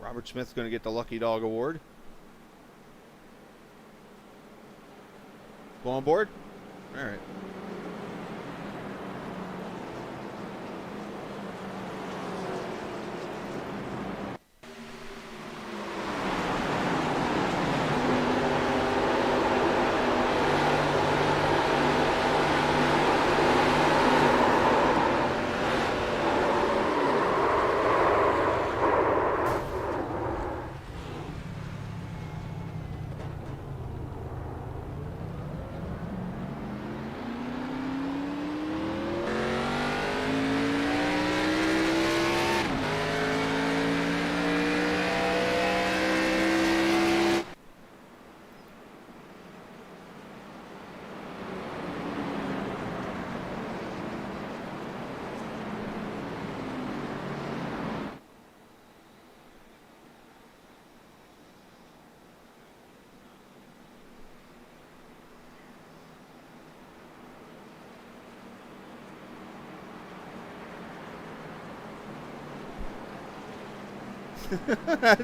B: Robert Smith's going to get the Lucky Dog Award. Go on board? All right.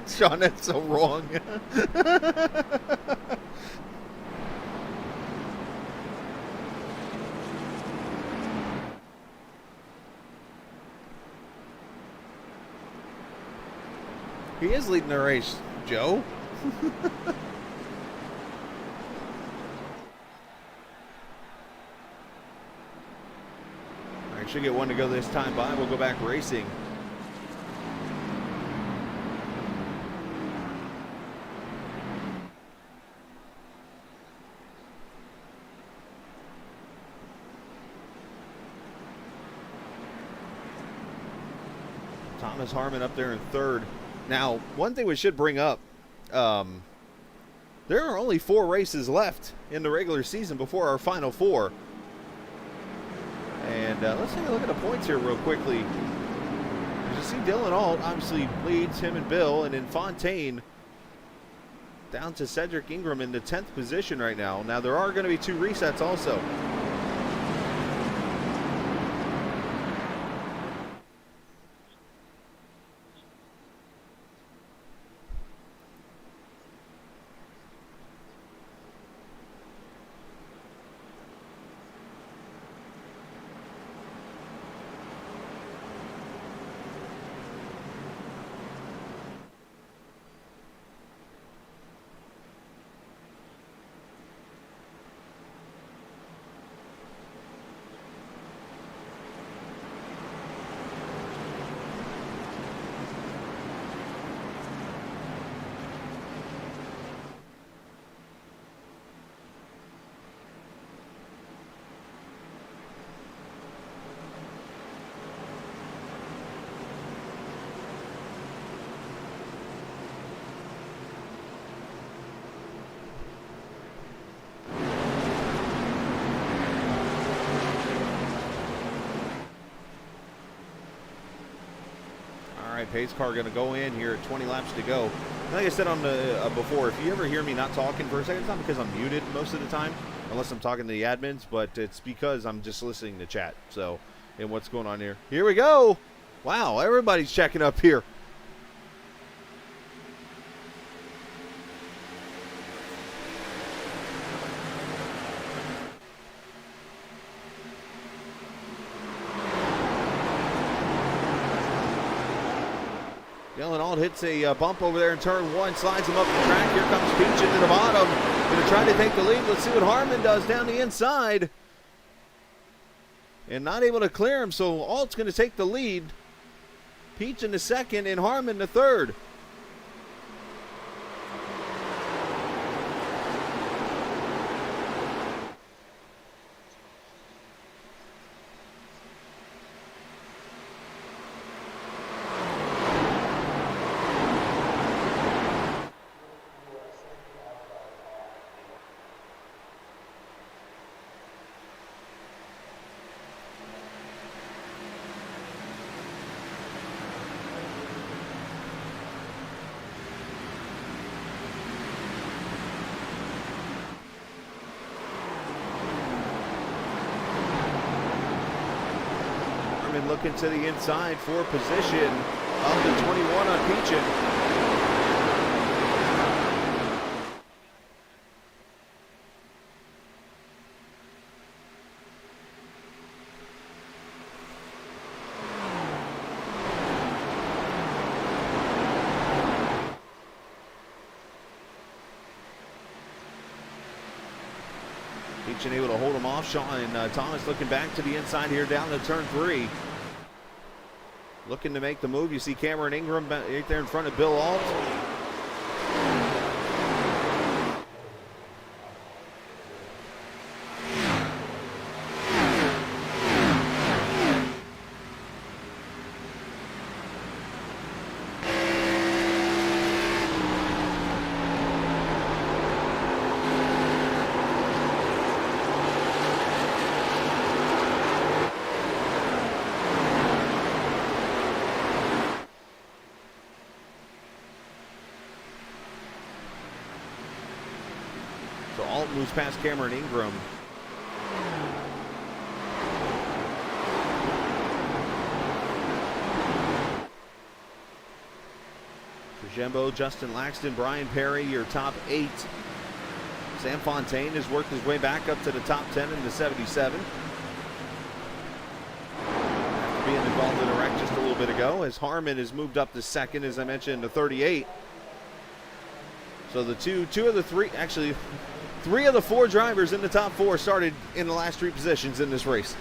B: Sean, that's so wrong. He is leading the race, Joe. All right, should get one to go this time by. We'll go back racing. Thomas Harmon up there in third. Now, one thing we should bring up, there are only 4 races left in the regular season before our final 4. And let's take a look at the points here real quickly. As you see, Dylan Alt obviously leads, him and Bill, and then Fontaine down to Cedric Ingram in the 10th position right now. Now, there are going to be 2 resets also. Pace car going to go in here at 20 laps to go. Like I said on the before, if you ever hear me not talking for a second, it's not because I'm muted most of the time, unless I'm talking to the admins, but it's because I'm just listening to chat. So, and what's going on here? Here we go. Wow, everybody's checking up here. Dylan Alt hits a bump over there in turn 1, slides him up the track. Here comes Peach into the bottom. Going to try to take the lead. Let's see what Harmon does down the inside. And not able to clear him, so Alt's going to take the lead. Peach in the second and Harmon the third. Looking to the inside for position up to 21 on Peachin. Peachin able to hold him off. Sean and Thomas looking back to the inside here down to turn 3. Looking to make the move. You see Cameron Ingram right there in front of Bill Alt. So Alt moves past Cameron Ingram. Jembo, Justin Laxton, Brian Perry, your top 8. Sam Fontaine has worked his way back up to the top 10 in the 77. After being involved in a wreck just a little bit ago, as Harmon has moved up to second, as I mentioned, to 38. So the two of the three, actually 3 of the 4 drivers in the top 4 started in the last 3 positions in this race.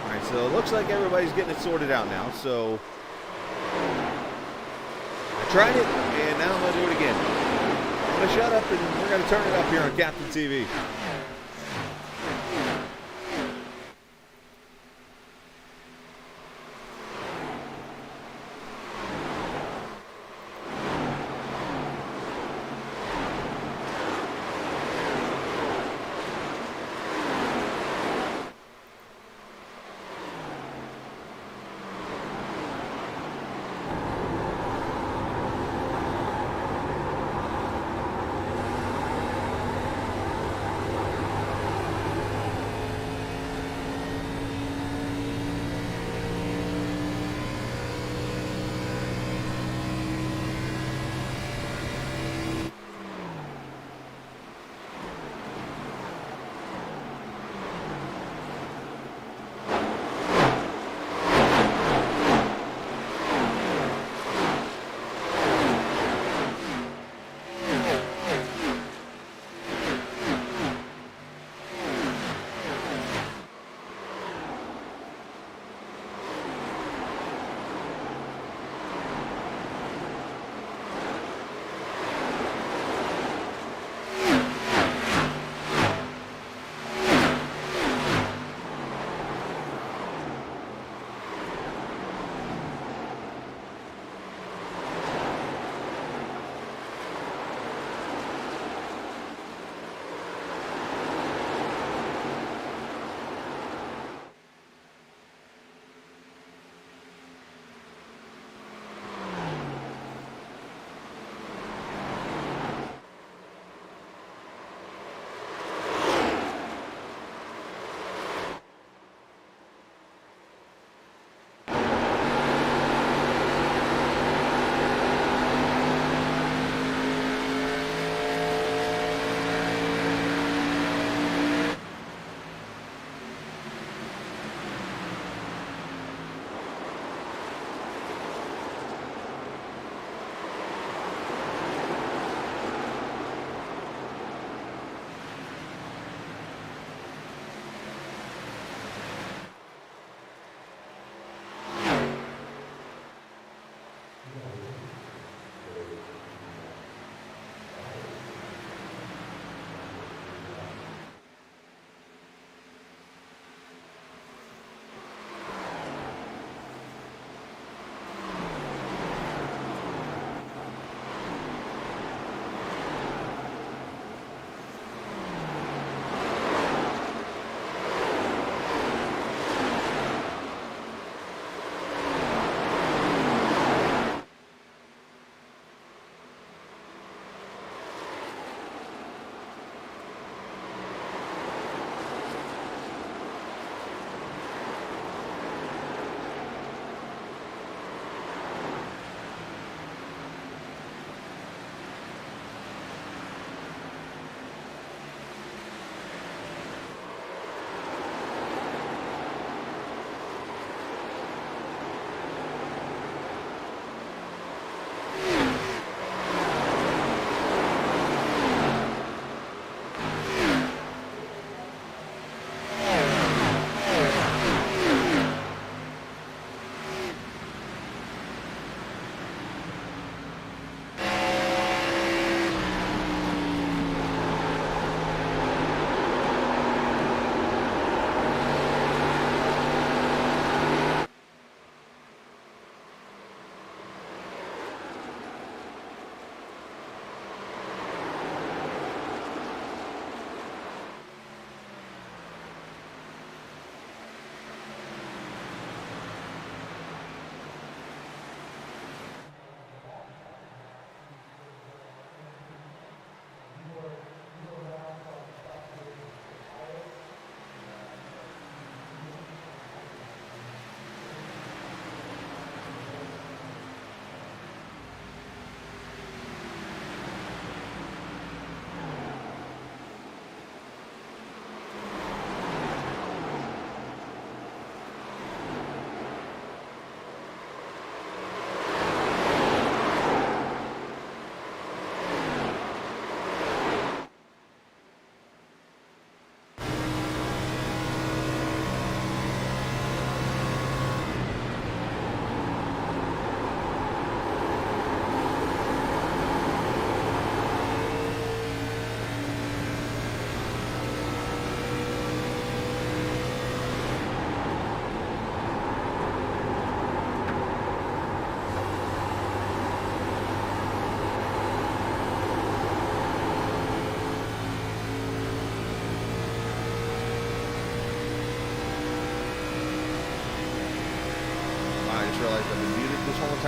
B: All right, so it looks like everybody's getting it sorted out now. So I tried it, and now I'm going to do it again. I'm going to shut up, and we're going to turn it up here on Captain TV.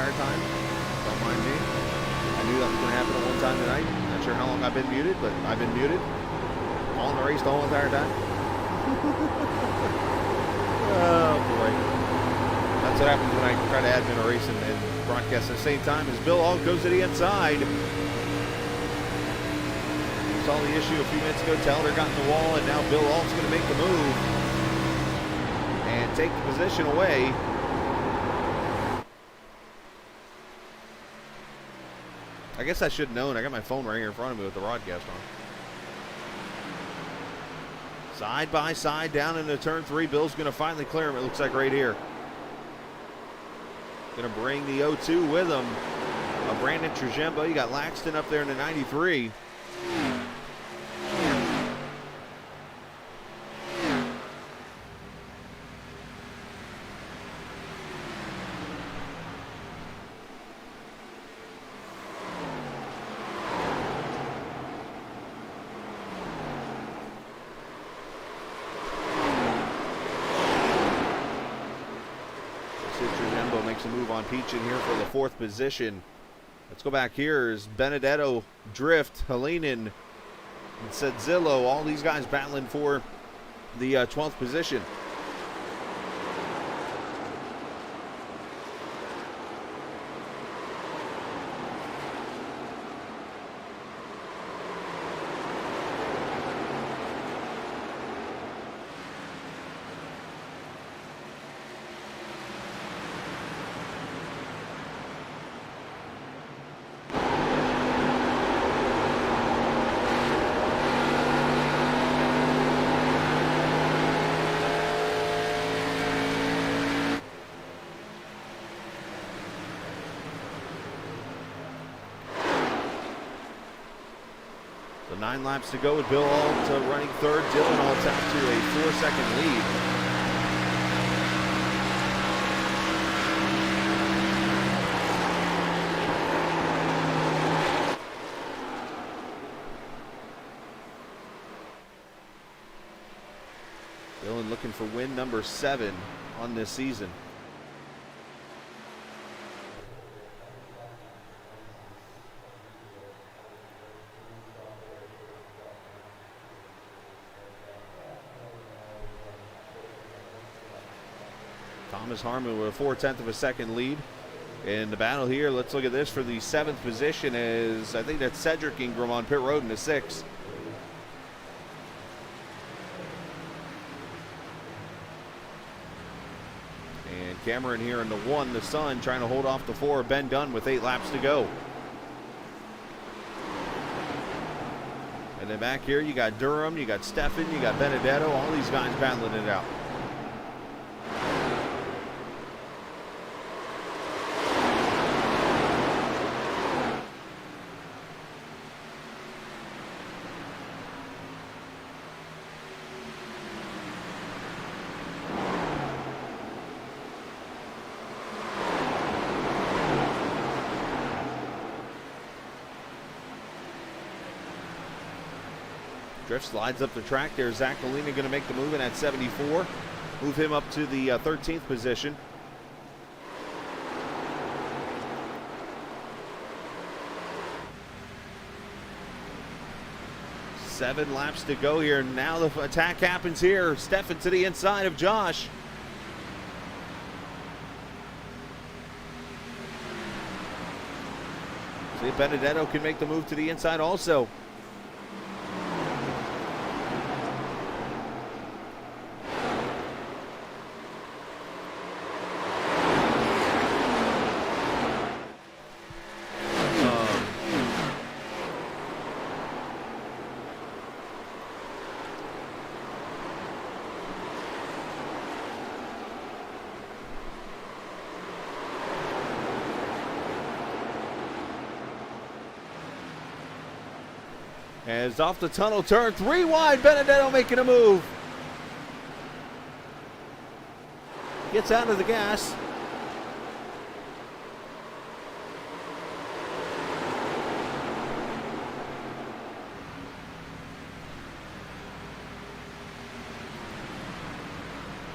B: entire time. Don't mind me. I knew that was going to happen at one time tonight. Not sure how long I've been muted, but I've been muted. All in the race the whole entire time. Oh, boy. That's what happens when I try to admin a race and broadcast at the same time as Bill Alt goes to the inside. We saw the issue a few minutes ago. Teller got in the wall, and now Bill Alt's going to make the move and take the position away. I guess I should have known. I got my phone right here in front of me with the broadcast on. Side by side down into turn 3. Bill's going to finally clear him, it looks like right here. Going to bring the 0-2 with him. Brandon Trujembo. You got Laxton up there in the 93. Makes a move on Peach in here for the 4th position. Let's go back here. Is Benedetto, Drift, Helenen, and Sedzillo. All these guys battling for the 12th position. So 9 laps to go with Bill Alt running 3rd. Dylan Alt's out to a 4-second lead. Dylan looking for win number 7 on this season. Thomas Harmon with a 4/10 of a second lead in the battle here. Let's look at this for the 7th position. Is I think that's Cedric Ingram on pit road in the 6th. And Cameron here in the 1, the Sun trying to hold off the 4. Ben Dunn with 8 laps to go. And then back here you got Durham, you got Stefan, you got Benedetto, all these guys battling it out. Drift slides up the track there. Zach Galina going to make the move in at 74. Move him up to the 13th position. Seven laps to go here. Now the attack happens here. Stefan to the inside of Josh. See if Benedetto can make the move to the inside also. As off the tunnel turn, 3 wide, Benedetto making a move. Gets out of the gas.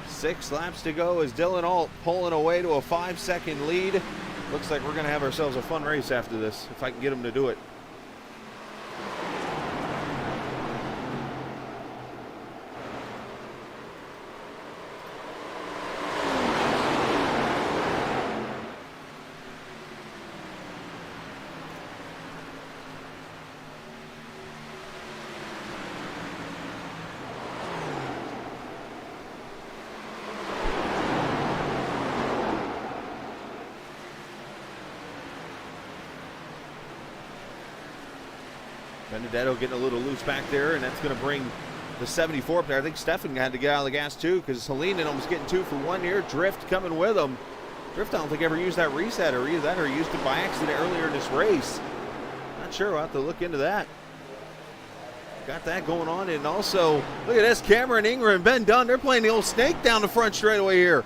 B: Six laps to go as Dylan Alt pulling away to a 5-second lead. Looks like we're going to have ourselves a fun race after this, if I can get them to do it. Benedetto getting a little loose back there, and that's going to bring the 74 up there. I think Stefan had to get out of the gas too, because Helene almost getting 2 for 1 here. Drift coming with him. Drift, I don't think ever used that reset, or either that or used it by accident earlier in this race. Not sure. We'll have to look into that. Got that going on, and also look at this. Cameron Ingram and Ben Dunn. They're playing the old snake down the front straightaway here.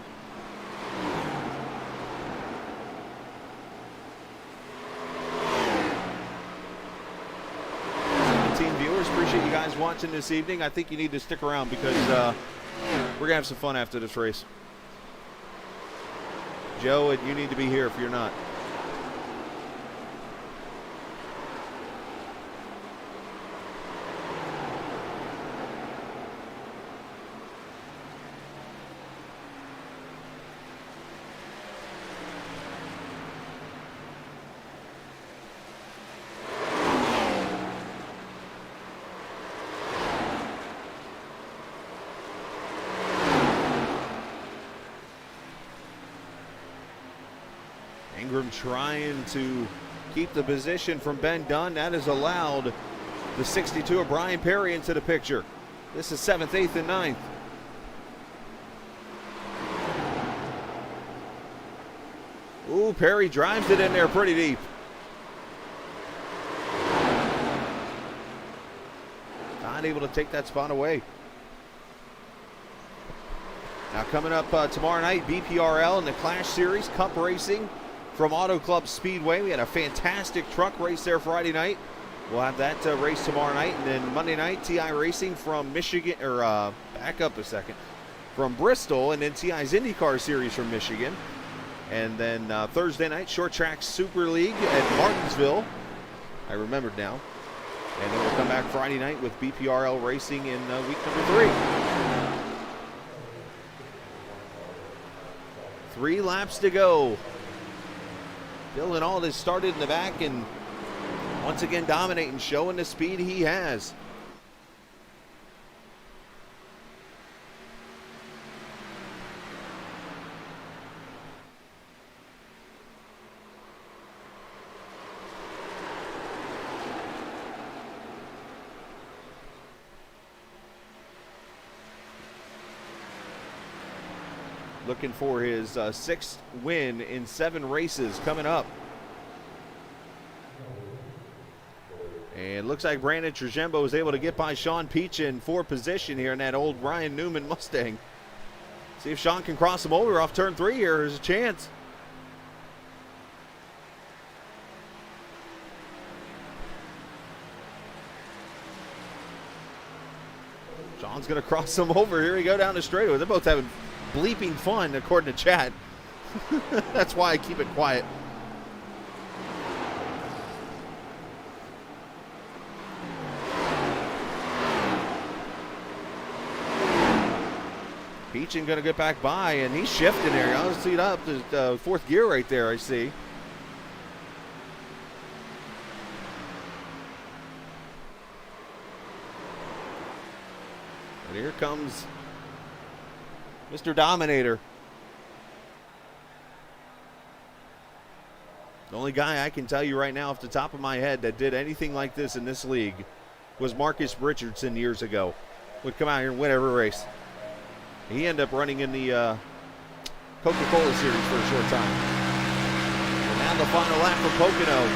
B: Appreciate you guys watching this evening. I think you need to stick around because we're gonna have some fun after this race. Joe, and you need to be here if you're not. Ingram trying to keep the position from Ben Dunn. That has allowed the 62 of Brian Perry into the picture. This is 7th, 8th, and 9th. Ooh, Perry drives it in there pretty deep. Not able to take that spot away. Now coming up tomorrow night, BPRL in the Clash Series Cup Racing from Auto Club Speedway. We had a fantastic truck race there Friday night. We'll have that race tomorrow night. And then Monday night, TI Racing from Michigan, or back up a second, from Bristol, and then TI's IndyCar Series from Michigan. And then Thursday night, Short Track Super League at Martinsville. I remembered now. And then we'll come back Friday night with BPRL Racing in week number 3. 3 laps to go. Dylan Aldis started in the back and once again dominating, showing the speed he has. Looking for his 6th win in 7 races coming up. And looks like Brandon Trujembo was able to get by Sean Peach in 4th position here in that old Ryan Newman Mustang. See if Sean can cross him over off turn 3 here. There's a chance. Sean's going to cross him over. Here we go down the straightaway. They're both having bleeping fun, according to chat. That's why I keep it quiet. Peachin going to get back by, and he's shifting there. I'll see it up to 4th gear right there, I see. And here comes Mr. Dominator. The only guy I can tell you right now off the top of my head that did anything like this in this league was Marcus Richardson years ago. Would come out here and win every race. He ended up running in the Coca-Cola Series for a short time. And now the final lap for Pocono.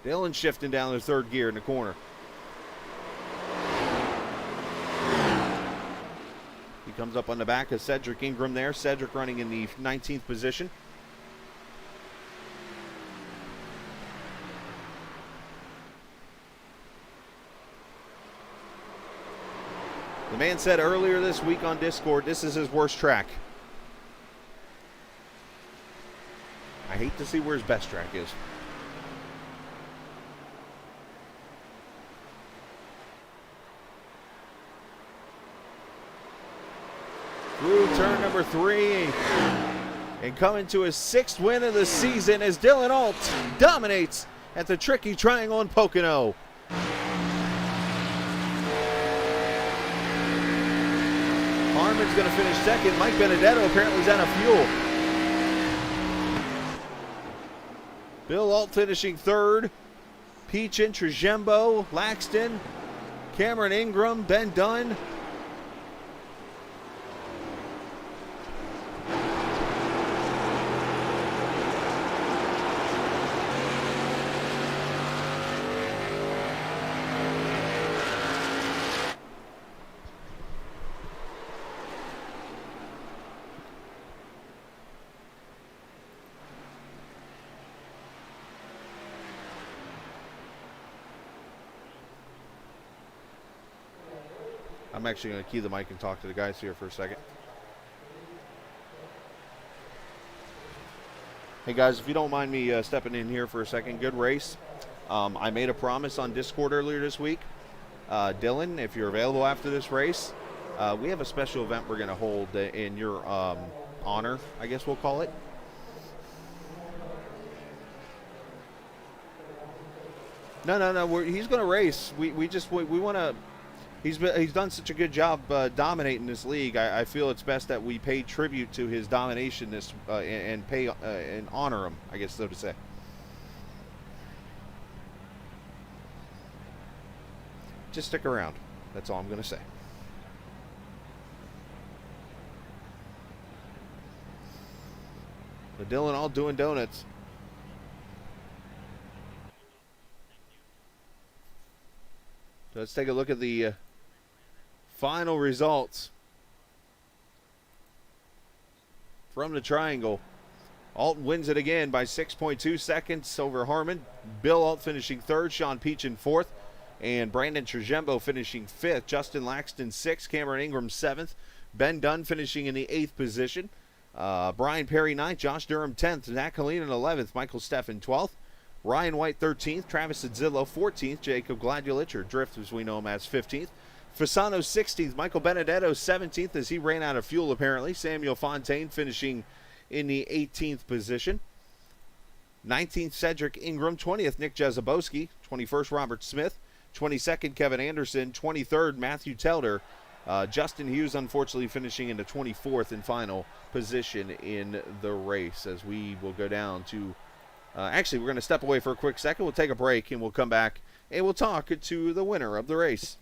B: Dylan shifting down to 3rd gear in the corner. He comes up on the back of Cedric Ingram there. Cedric running in the 19th position. The man said earlier this week on Discord, this is his worst track. I hate to see where his best track is. Through turn number 3. And coming to his 6th win of the season as Dylan Alt dominates at the Tricky Triangle in Pocono. Harmon's going to finish 2nd. Mike Benedetto apparently is out of fuel. Bill Alt finishing 3rd. Peachin, Trajembo, Laxton, Cameron Ingram, Ben Dunn. I'm actually going to key the mic and talk to the guys here for a second. Hey guys, if you don't mind me stepping in here for a second, good race. I made a promise on Discord earlier this week. Dylan, if you're available after this race, we have a special event we're going to hold in your honor, I guess we'll call it. No. He's going to race. We want to. He's done such a good job dominating this league. I feel it's best that we pay tribute to his domination and pay and honor him, I guess so to say. Just stick around. That's all I'm going to say. But Dylan all doing donuts. So let's take a look at the final results from the Triangle. Alt wins it again by 6.2 seconds over Harmon. Bill Alt finishing 3rd, Sean Peachin 4th, and Brandon Trajembo finishing 5th. Justin Laxton 6th, Cameron Ingram 7th, Ben Dunn finishing in the 8th position. Brian Perry 9th, Josh Durham 10th, Zach Kalina 11th, Michael Steffen 12th, Ryan White 13th, Travis Adzillo 14th, Jacob Gladulich, or Drift as we know him as, 15th. Fasano 16th, Michael Benedetto 17th as he ran out of fuel apparently. Samuel Fontaine finishing in the 18th position. 19th, Cedric Ingram. 20th, Nick Jezabowski. 21st, Robert Smith. 22nd, Kevin Anderson. 23rd, Matthew Telder. Justin Hughes unfortunately finishing in the 24th and final position in the race as we will go down to actually, we're going to step away for a quick second. We'll take a break and we'll come back and we'll talk to the winner of the race.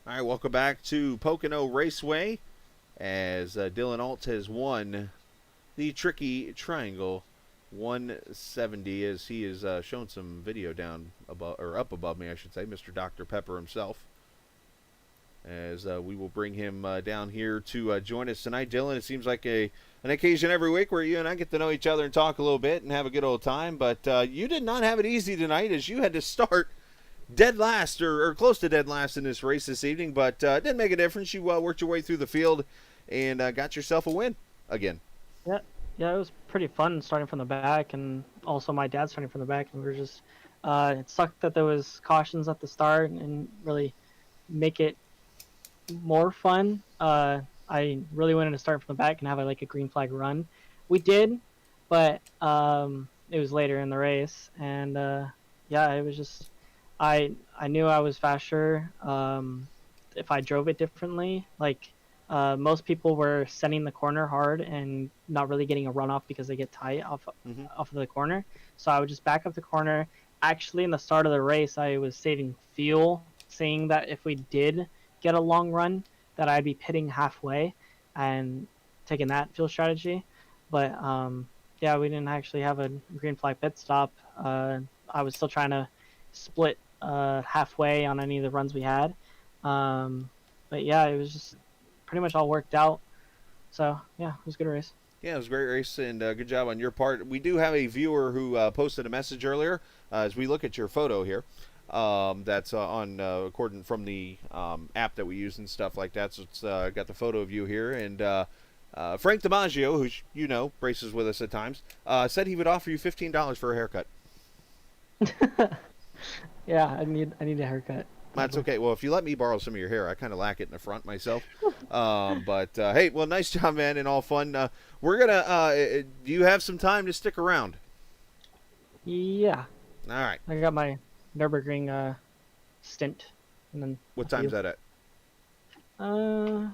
B: All right, welcome back to Pocono Raceway as Dylan Alt has won the Tricky Triangle 170 as he is showing some video down above, or up above me, I should say, Mr. Dr. Pepper himself. as we will bring him down here to join us tonight. Dylan, it seems like an occasion every week where you and I get to know each other and talk a little bit and have a good old time, but you did not have it easy tonight as you had to start dead last or close to dead last in this race this evening, but it didn't make a difference. You worked your way through the field and got yourself a win again.
A: Yeah, it was pretty fun starting from the back, and also my dad starting from the back, and we were just it sucked that there was cautions at the start and really make it more fun. I really wanted to start from the back and have a green flag run. We did, but it was later in the race, and yeah, it was just I knew I was faster if I drove it differently. Most people were setting the corner hard and not really getting a runoff because they get tight off of the corner. So I would just back up the corner. Actually, in the start of the race, I was saving fuel, saying that if we did get a long run, that I'd be pitting halfway and taking that fuel strategy. But yeah, we didn't actually have a green flag pit stop. I was still trying to split halfway on any of the runs we had. But yeah, it was just pretty much all worked out. So yeah, it was a good race.
B: Yeah, it was a great race, and good job on your part. We do have a viewer who posted a message earlier as we look at your photo here. That's on according from the app that we use and stuff like that. So it's got the photo of you here, and Frank DiMaggio, who you know races with us at times, said he would offer you $15 for a haircut.
A: Yeah, I need a haircut.
B: That's okay. Well, if you let me borrow some of your hair, I kind of lack it in the front myself. But hey, well, nice job, man, and all fun. We're gonna. Do you have some time to stick around?
A: Yeah.
B: All right.
A: I got my Nürburgring stint, and then.
B: What time's that at?
A: I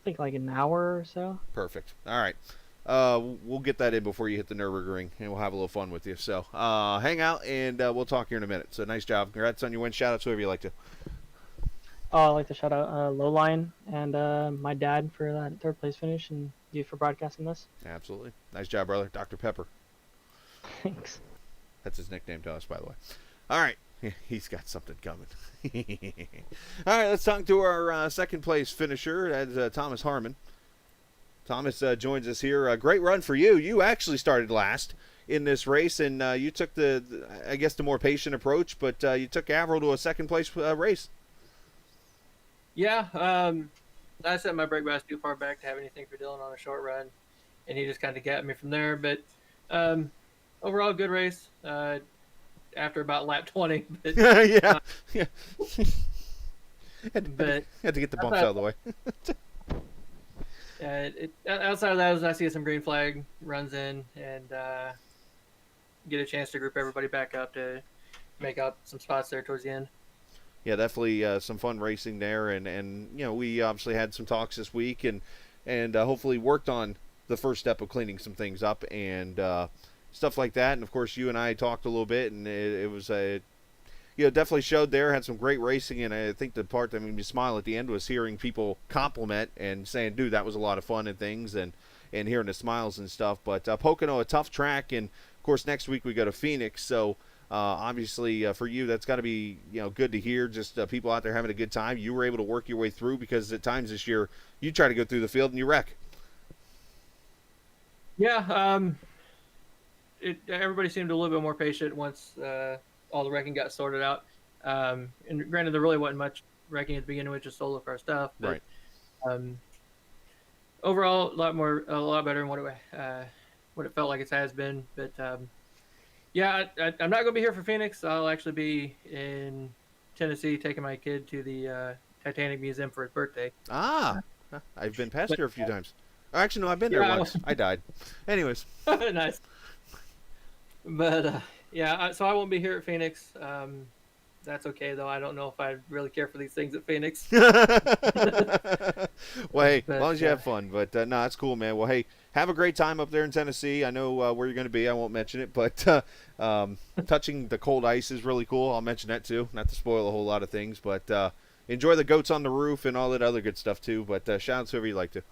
A: think like an hour or so.
B: Perfect. All right. We'll get that in before you hit the Nürburgring, and we'll have a little fun with you. So hang out, and we'll talk here in a minute. So nice job. Congrats on your win. Shout out to whoever you like to.
A: Oh, I'd like to shout out Lowline and my dad for that third place finish, and you for broadcasting this.
B: Absolutely. Nice job, brother. Dr. Pepper.
A: Thanks.
B: That's his nickname to us, by the way. All right. He's got something coming. All right, let's talk to our second place finisher. That's Thomas Harmon. Thomas joins us here. A great run for you. You actually started last in this race, and you took the more patient approach, but you took Averill to a second place race.
C: Yeah, I set my brake bias too far back to have anything for Dylan on a short run, and he just kind of got me from there. But overall, good race. After about lap 20, but,
B: yeah.
C: But
B: had to get the bumps out of the way.
C: Outside of that, I see some green flag runs in and get a chance to group everybody back up to make up some spots there towards the end.
B: Yeah, definitely some fun racing there, and you know we obviously had some talks this week and hopefully worked on the first step of cleaning some things up and stuff like that. And of course, you and I talked a little bit, and it was definitely showed there. Had some great racing, and I think the part that made me smile at the end was hearing people compliment and saying, "Dude, that was a lot of fun," and things, and hearing the smiles and stuff. But Pocono, a tough track, and of course next week we go to Phoenix, so. Obviously, for you, that's got to be good to hear. Just people out there having a good time. You were able to work your way through because at times this year you try to go through the field and you wreck.
C: Yeah, everybody seemed a little bit more patient once all the wrecking got sorted out. And granted, there really wasn't much wrecking at the beginning, which is solo car stuff. But,
B: right.
C: Overall, a lot better than what it felt like it has been. But yeah, I'm not going to be here for Phoenix. I'll actually be in Tennessee taking my kid to the Titanic Museum for his birthday.
B: Ah, I've been past there a few times. Actually, no, I've been there once. I died. Anyways.
C: Nice. But, yeah, so I won't be here at Phoenix. That's okay, though. I don't know if I really care for these things at Phoenix.
B: Well, hey, as long as you have fun. But, no, that's cool, man. Well, hey, have a great time up there in Tennessee. I know where you're going to be. I won't mention it. But touching the cold ice is really cool. I'll mention that, too. Not to spoil a whole lot of things. But enjoy the goats on the roof and all that other good stuff, too. But shout out to whoever you'd like to.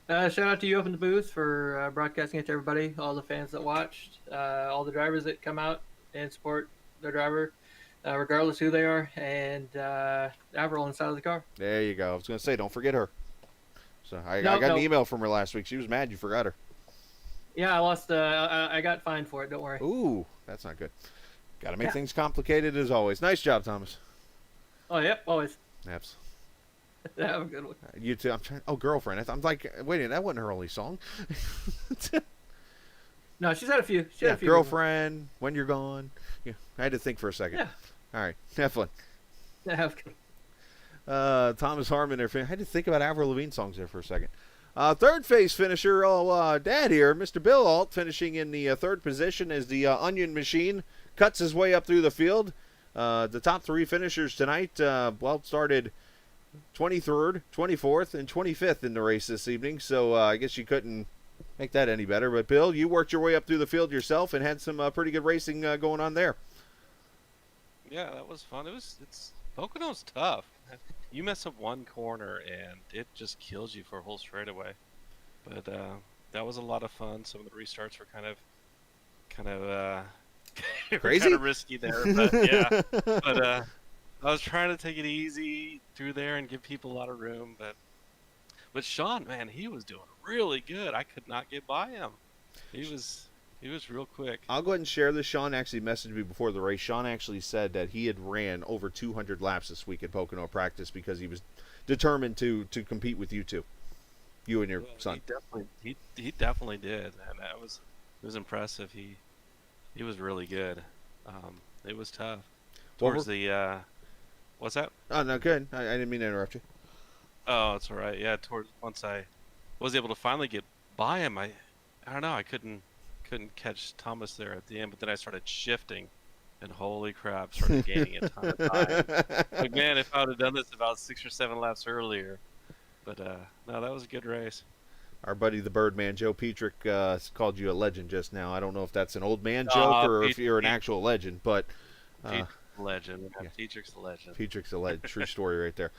C: Shout out to you up in the booth for broadcasting it to everybody, all the fans that watched, all the drivers that come out and support their driver. regardless who they are, and Avril inside of the car.
B: There you go. I was going to say, don't forget her. So I
C: No,
B: got an
C: no.
B: email from her last week. She was mad you forgot her.
C: Yeah, I lost. I got fined for it. Don't worry.
B: Ooh, that's not good. Got to make
C: Yeah.
B: things complicated as always. Nice job, Thomas.
C: Oh, yep, always.
B: Abs.
C: Have a good one.
B: You too. I'm trying. Oh, girlfriend. I'm like, wait a minute. That wasn't her only song.
C: No, she's had a few. She had
B: Yeah,
C: a few. Good ones.
B: girlfriend. When you're gone. Yeah, I had to think for a second.
C: Yeah.
B: All right, have fun.
C: Yeah, have a good.
B: Thomas Harmon there. I had to think about Avril Lavigne songs there for a second. Third phase finisher, Dad here, Mr. Bill Alt, finishing in the third position as the Onion Machine cuts his way up through the field. The top three finishers tonight, started 23rd, 24th, and 25th in the race this evening, so I guess you couldn't make that any better. But, Bill, you worked your way up through the field yourself and had some pretty good racing going on there.
D: Yeah, that was fun. It's Pocono's tough. You mess up one corner and it just kills you for a whole straightaway. But that was a lot of fun. Some of the restarts were kind of
B: Crazy?
D: kind of risky there, but yeah. But I was trying to take it easy through there and give people a lot of room. But Sean, man, he was doing really good. I could not get by him. He was real quick.
B: I'll go ahead and share this. Sean actually messaged me before the race. Sean actually said that he had ran over 200 laps this week at Pocono practice because he was determined to compete with you two, you and your son.
D: He definitely did, and it was impressive. He was really good. It was tough. Towards the what's that?
B: Oh, no, good. I didn't mean to interrupt you.
D: Oh, it's all right. Yeah, once I was able to finally get by him, I don't know, I couldn't catch Thomas there at the end, but then I started shifting, and holy crap, started gaining a ton of time. Like, man, if I would have done this about 6 or 7 laps earlier. But no, that was a good race.
B: Our buddy the Birdman, Joe Petrick, called you a legend just now. I don't know if that's an old man joke or if you're an actual legend, but
D: legend.
B: Yeah.
D: Petrick's a legend.
B: Petrick's a legend. True story right there.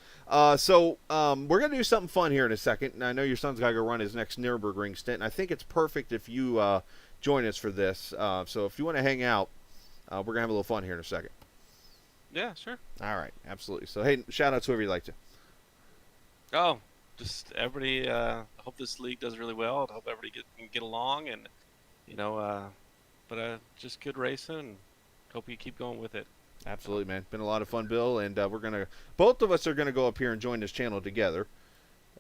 B: So we're going to do something fun here in a second. And I know your son's got to go run his next Nürburgring stint, and I think it's perfect if you join us for this. So if you want to hang out, we're going to have a little fun here in a second.
D: Yeah, sure.
B: All right, absolutely. So, hey, shout out to whoever you'd like to.
D: Oh, just everybody. I hope this league does really well. I hope everybody can get along, and just good racing. And hope you keep going with it.
B: Absolutely, man. Been a lot of fun, Bill, and both of us are gonna go up here and join this channel together.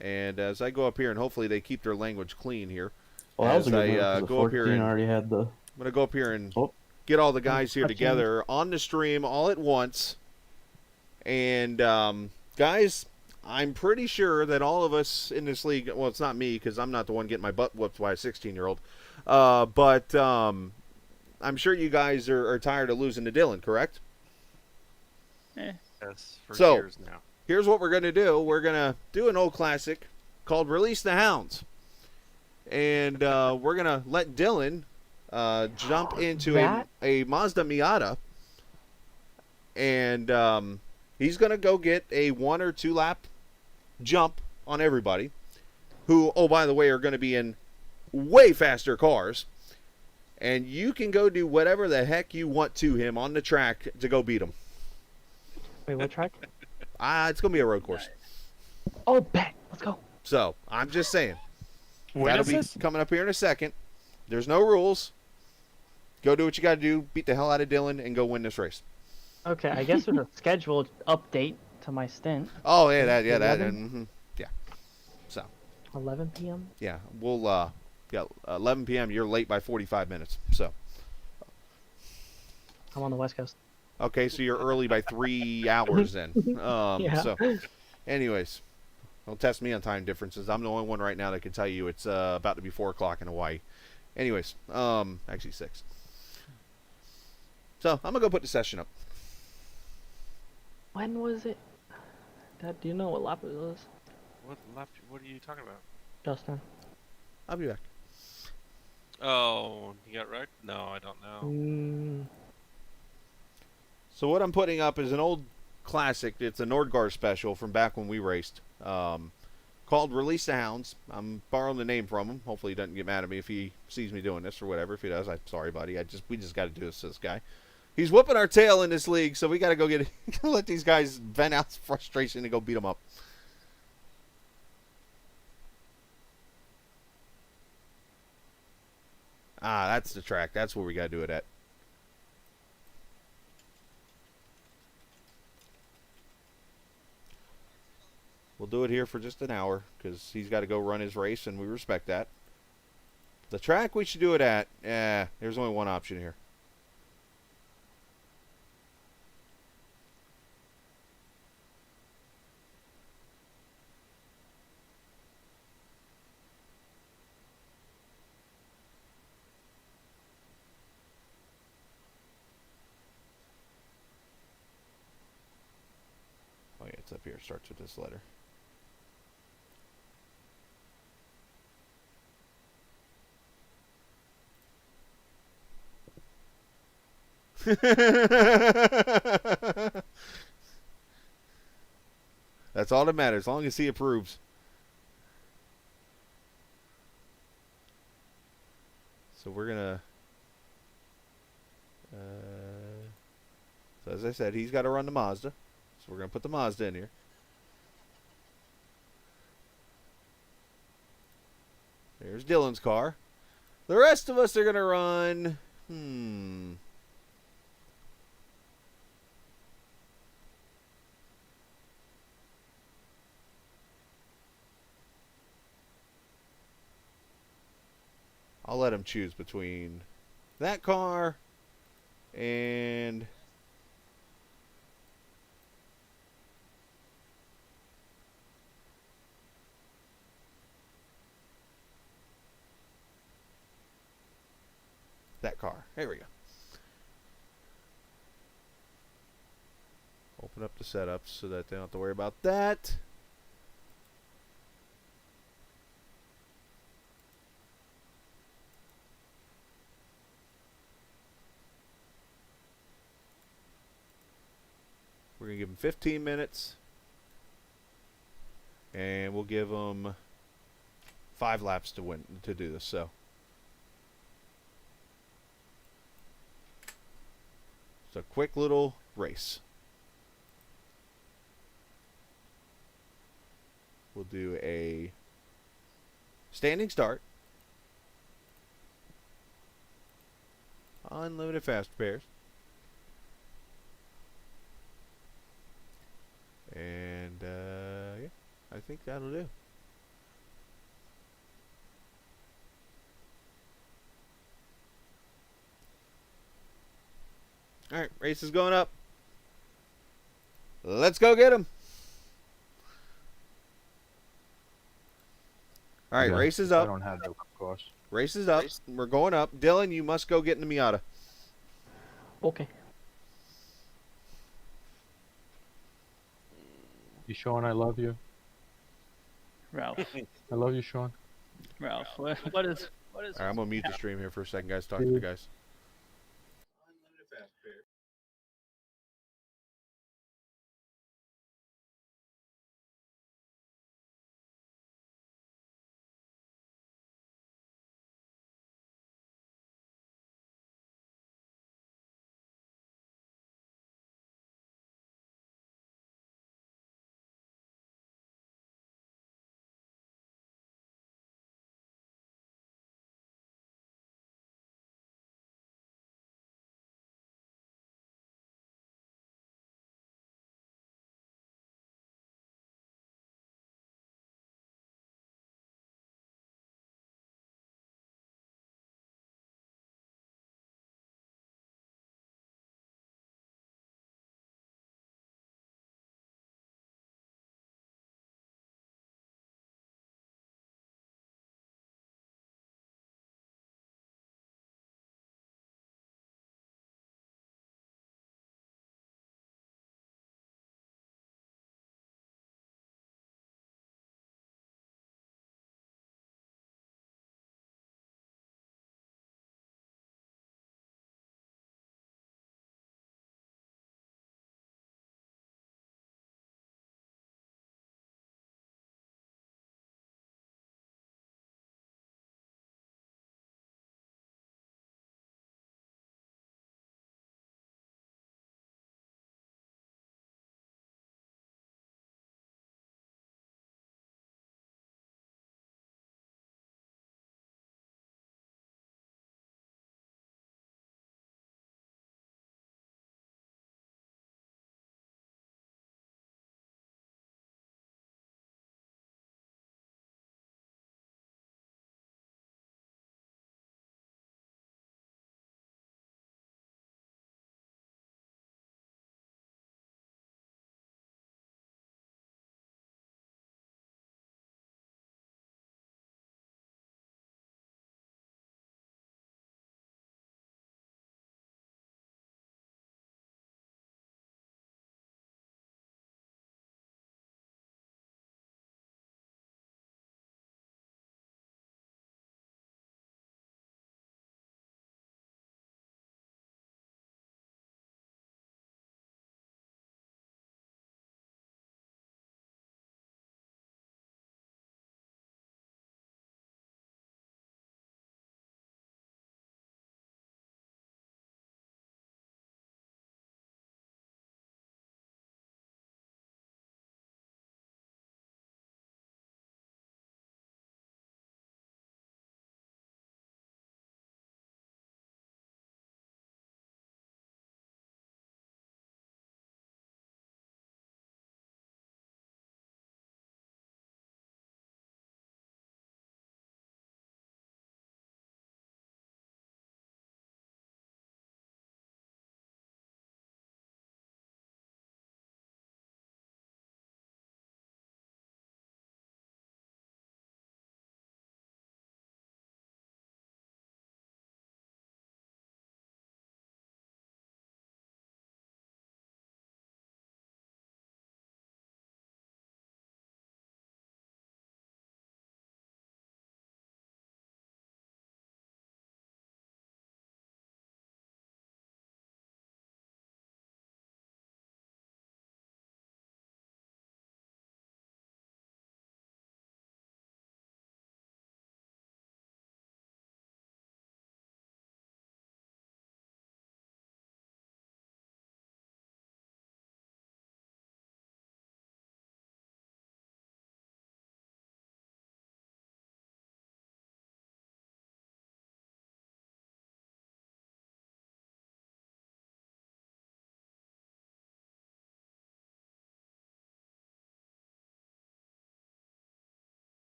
B: And as I go up here, and hopefully they keep their language clean here.
E: Well, that was a
B: as
E: good
B: I
E: one.
B: go up here and
E: already had the.
B: I'm gonna go up here and
E: Oh.
B: get all the guys here
E: 14.
B: together on the stream all at once. And guys, I'm pretty sure that all of us in this league, well, it's not me because I'm not the one getting my butt whooped by a 16-year-old, but I'm sure you guys are tired of losing to Dylan, correct?
D: Yes, for
B: So-
D: years now.
B: Here's what we're going to do. We're going to do an old classic called Release the Hounds. And we're going to let Dylan jump into a Mazda Miata. And he's going to go get a 1 or 2 lap jump on everybody. Who, oh, by the way, are going to be in way faster cars. And you can go do whatever the heck you want to him on the track to go beat him.
A: Wait, what track?
B: It's going to be a road course.
A: Oh, bet. Let's go.
B: So, I'm just saying.
D: When
B: That'll
D: is
B: be
D: this?
B: coming up here in a second. There's no rules. Go do what you got to do. Beat the hell out of Dylan and go win this race.
A: Okay, I guess there's a scheduled update to my stint.
B: Oh, yeah, that.
A: 11?
B: Yeah. So,
A: 11 p.m.
B: yeah, we'll, 11 p.m. You're late by 45 minutes. So,
A: I'm on the West Coast.
B: okay, so you're early by 3 hours then.
A: Yeah.
B: So, anyways, don't test me on time differences. I'm the only one right now that can tell you it's about to be 4 o'clock in Hawaii. Anyways, actually 6. So, I'm going to go put the session up.
A: When was it? Dad, do you know what lap it was?
D: What are you talking about?
A: Justin.
B: I'll be back.
D: Oh, you got wrecked? No, I don't know.
B: So what I'm putting up is an old classic. It's a Nordgar special from back when we raced, called Release the Hounds. I'm borrowing the name from him. Hopefully he doesn't get mad at me if he sees me doing this or whatever. If he does, I'm sorry, buddy. We just got to do this to this guy. He's whooping our tail in this league, so we got to go get let these guys vent out frustration and go beat them up. Ah, that's the track. That's where we got to do it at. We'll do it here for just an hour because he's got to go run his race, and we respect that. The track we should do it at, there's only one option here. Oh yeah, it's up here. It starts with this letter. That's all that matters, as long as he approves. So we're gonna so as I said, he's got to run the Mazda. So we're gonna put the Mazda in here. There's Dylan's car. The rest of us are gonna run I'll let him choose between that car and that car. There we go. Open up the setups so that they don't have to worry about that. We're going to give them 15 minutes. And we'll give them 5 laps to win to do this. So it's a quick little race. We'll do a standing start. Unlimited fast pairs. And yeah, I think that'll do. All right, race is going up. Let's go get him. All right,
E: Yeah,
B: race is
E: I
B: up.
E: don't have those, of course.
B: Race is up. We're going up. Dylan, you must go get in the Miata.
A: Okay.
E: You, Sean, I love you.
C: Ralph.
E: I love you, Sean.
C: Ralph. What is?
B: All right, I'm going to mute the stream here for a second, guys. Talk to the guys.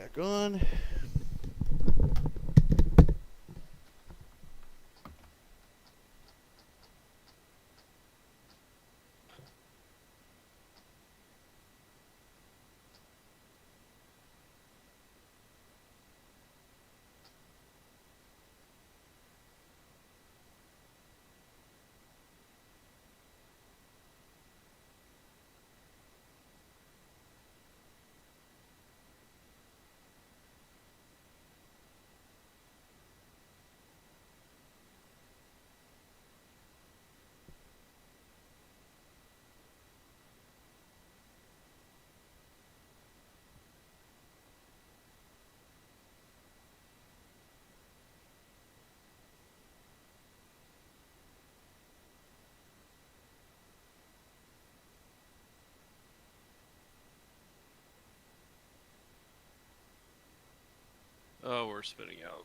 B: back on.
D: Oh, we're spinning out.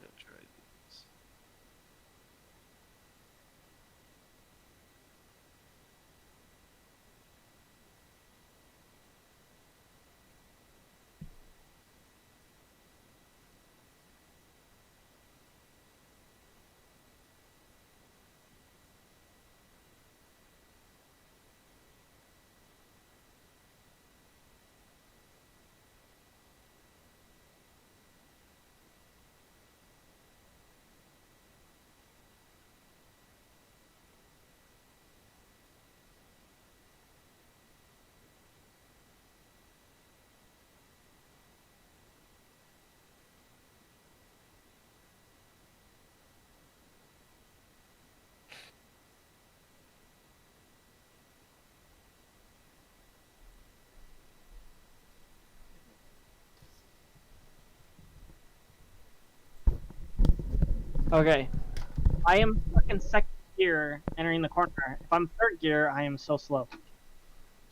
D: That's right.
A: Okay. I am stuck in second gear entering the corner. If I'm third gear, I am so slow.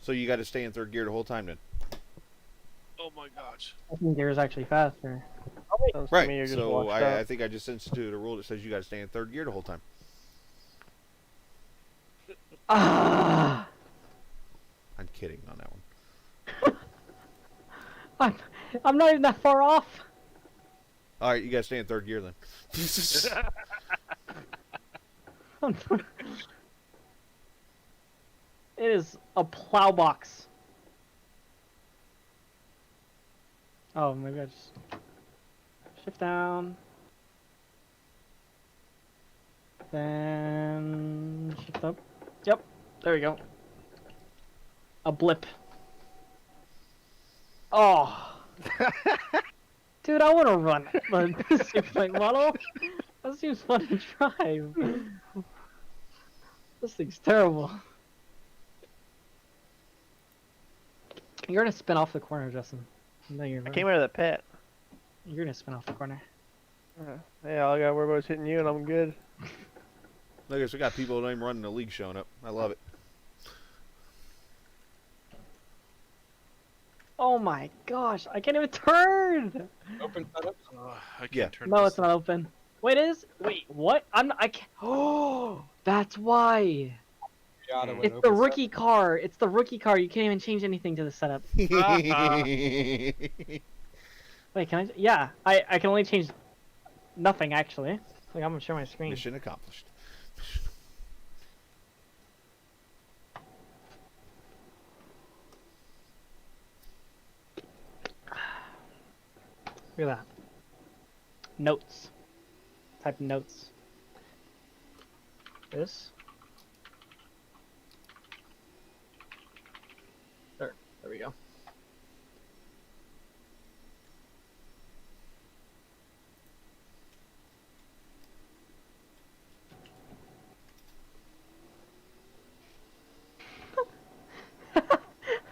B: So you got to stay in third gear the whole time then.
D: Oh my gosh.
A: Second gear is actually faster. Oh, wait.
F: Sounds to me you're
B: Right.
F: just
B: So
F: washed
B: I
F: out.
B: think I just instituted a rule that says you got to stay in third gear the whole time.
A: Ah!
B: I'm kidding on that one.
A: I'm not even that far off.
B: All right, you got to stay in third gear then.
A: It is a plow box. Oh, maybe I just shift down. Then shift up. Yep, there we go. A blip. Oh. Dude, I want to run the six-point model. That seems fun to drive. This thing's terrible. You're gonna spin off the corner, Justin. No, you're
F: I
A: not.
F: came out of the pit.
A: You're gonna spin off the corner.
F: Yeah, all I gotta worry about is hitting you and I'm good.
B: Look, we got people that don't even run in the league showing up. I love it.
A: Oh my gosh, I can't even turn!
G: Open setup.
D: I can't
B: Yeah.
D: turn
A: No,
D: this
A: it's not open. Wait, it is? Wait, what? I can't. Oh, that's why.
G: Yada when
A: It's the
G: open setup.
A: rookie car. It's the rookie car. You can't even change anything to the setup. Wait, can I? Yeah, I can only change nothing actually. Like, I'm gonna share my screen.
B: Mission accomplished.
A: Look at that. Notes. Type notes. This. There we go.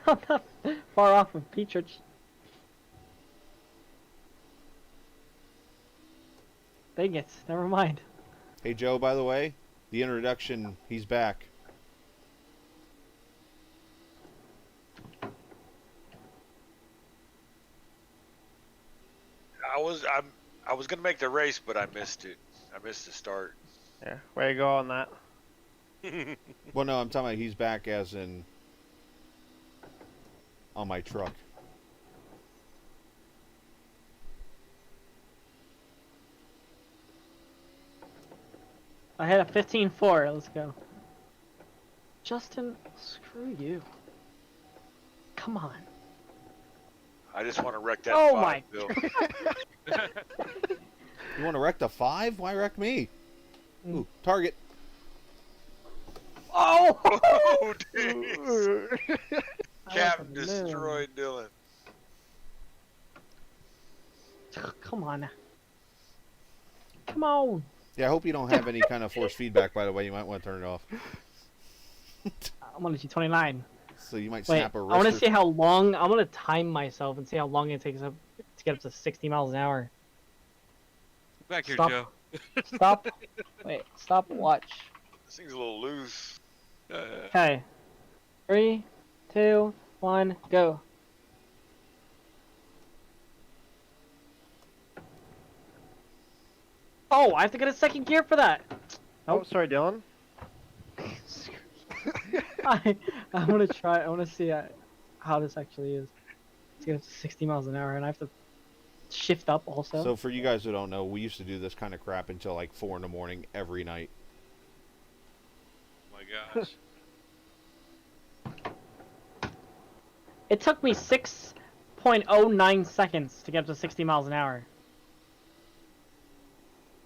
A: I'm not far off of Petrich. Dang it, never mind.
B: Hey, Joe, by the way, the introduction, he's back.
H: I was gonna make the race, but I missed it. I missed the start.
F: Yeah, way to go on that.
B: Well, no, I'm talking about he's back as in... on my truck.
A: I had a 15.4. Let's go. Justin, screw you. Come on.
H: I just want to wreck that
A: Oh
H: 5,
A: my
H: Bill.
B: You want to wreck the 5? Why wreck me? Ooh, target.
A: Oh!
H: Oh, jeez. Cap destroyed Dylan.
A: Come on. Come on.
B: Yeah, I hope you don't have any kind of force feedback, by the way. You might want to turn it off.
A: I'm gonna do 29.
B: So you might
A: Wait,
B: snap a
A: I want to
B: wrist.
A: see how long. I'm gonna time myself and see how long it takes up to get up to 60 miles an hour.
D: Back here,
A: Stop.
D: Joe.
A: Stop. Wait. Stop. Watch.
H: This thing's a little loose.
A: Okay. 3, 2, 1, go. Oh, I have to get a second gear for that.
F: Oh, sorry, Dylan.
A: I want to try. I want to see how this actually is. To get up to 60 miles an hour, and I have to shift up also.
B: So for you guys who don't know, we used to do this kind of crap until like 4 in the morning every night.
D: Oh my gosh.
A: It took me 6.09 seconds to get up to 60 miles an hour.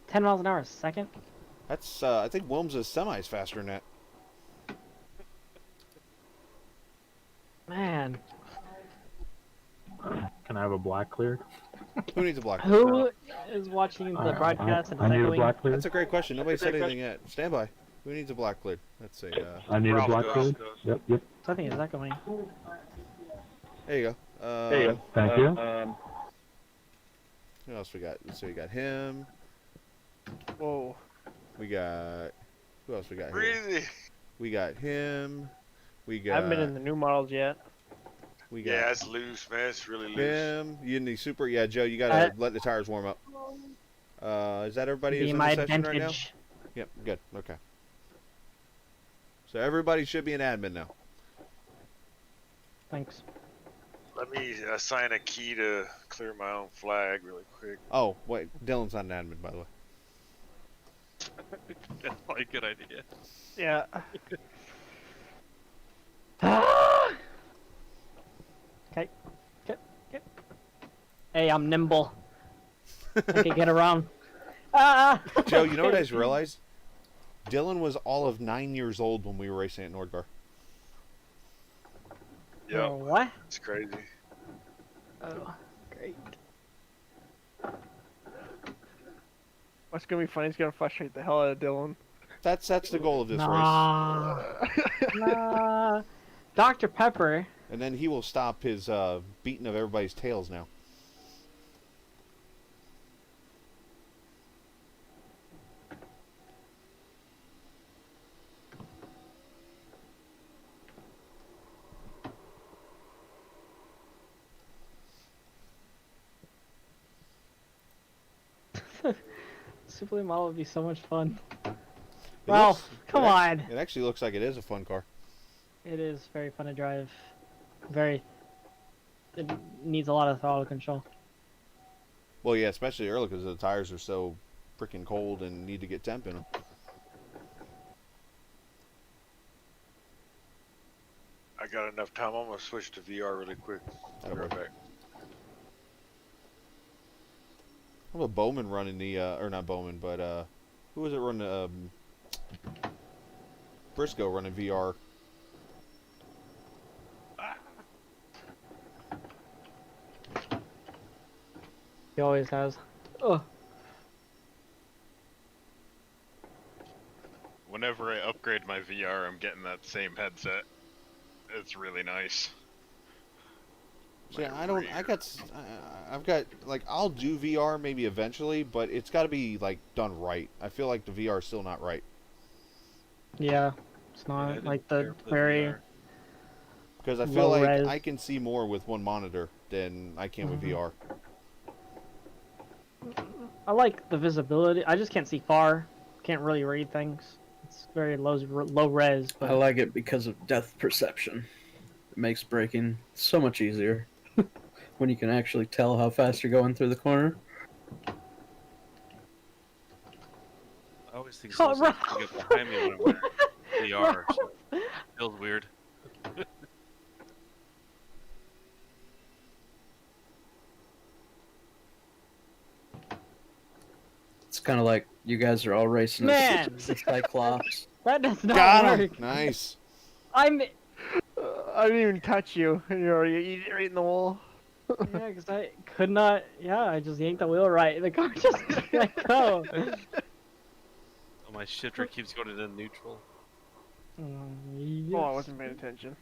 A: 10 miles an hour a second?
B: That's I think Wilms' semi's faster than that.
A: Man.
E: Can I have a black cleared?
B: Who needs a black?
A: Who is watching the broadcast and
E: I need a
A: echoing?
E: black cleared.
B: That's a great question. Nobody said anything yet. Stand by. Who needs a black cleared? Let's see.
E: I need a
H: Ralph
E: black
H: does.
E: cleared. Yep, yep.
A: I think it's echoing.
B: There you go.
E: There you go. Thank you.
B: Who else we got? So we got him.
F: Whoa.
B: We got. Who else we got here?
H: Breezy.
B: We got him. We
F: I
B: got.
F: haven't been in the new models yet.
B: We got
H: Yeah, it's loose, man. It's really loose.
B: him. You in the super? Yeah, Joe. You gotta let the tires warm up. Is that everybody who's
A: Be
B: in
A: my
B: the session right now?
A: advantage.
B: Yep. Good. Okay. So everybody should be an admin now.
A: Thanks.
H: Let me assign a key to clear my own flag really quick.
B: Oh wait, Dylan's not an admin, by the way.
D: That's probably a good idea.
F: Yeah.
A: Okay. Hey, I'm nimble. I can get around. Ah!
B: Joe, you know what I just realized? Dylan was all of 9 years old when we were racing at Nordgar.
H: Yep,
A: What?
H: it's crazy.
A: Oh, great.
F: What's gonna be funny is gonna frustrate the hell out of Dylan.
B: That's the goal of this race.
A: Nah. Dr. Pepper.
B: And then he will stop his beating of everybody's tails now.
A: Super model would be so much fun.
B: It
A: Ralph,
B: looks-
A: come
B: it act-
A: on.
B: It actually looks like it is a fun car.
A: It is very fun to drive. It needs a lot of throttle control.
B: Well, yeah, especially early because the tires are so freaking cold and need to get temp in them.
H: I got enough time. I'm gonna switch to VR really quick. I'll be right back.
B: How about Bowman running the, or not Bowman, but who was it running? Briscoe running VR.
A: He always has. Oh,
G: Whenever I upgrade my VR, I'm getting that same headset. It's really nice.
B: See, I've got, like, I'll do VR maybe eventually, but it's got to be, like, done right. I feel like the VR is still not right.
A: yeah. It's
D: Yeah, I
A: not
D: didn't
A: like
D: care
A: the
D: for the
A: very.
D: VR.
B: Because I feel
A: Low
B: like
A: res.
B: I can see more with one monitor than I can with VR.
A: I like the visibility. I just can't see far. Can't really read things. It's very low res. But
I: I like it because of depth perception. It makes braking so much easier when you can actually tell how fast you're going through the corner.
D: I always think
A: Oh,
D: someone's gonna get behind me when I'm wearing VR. So it feels weird.
I: It's kind of like you guys are all racing
A: Man!
I: the Cyclops.
A: That does not
B: Got
A: work.
B: him. Nice.
A: I'm
F: I didn't even touch you, and you're already right in the wall.
A: yeah, because I could not. Yeah, I just yanked the wheel right. The car just let go.
D: Oh, my shifter keeps going into neutral.
A: Yes.
F: Oh, I wasn't paying attention.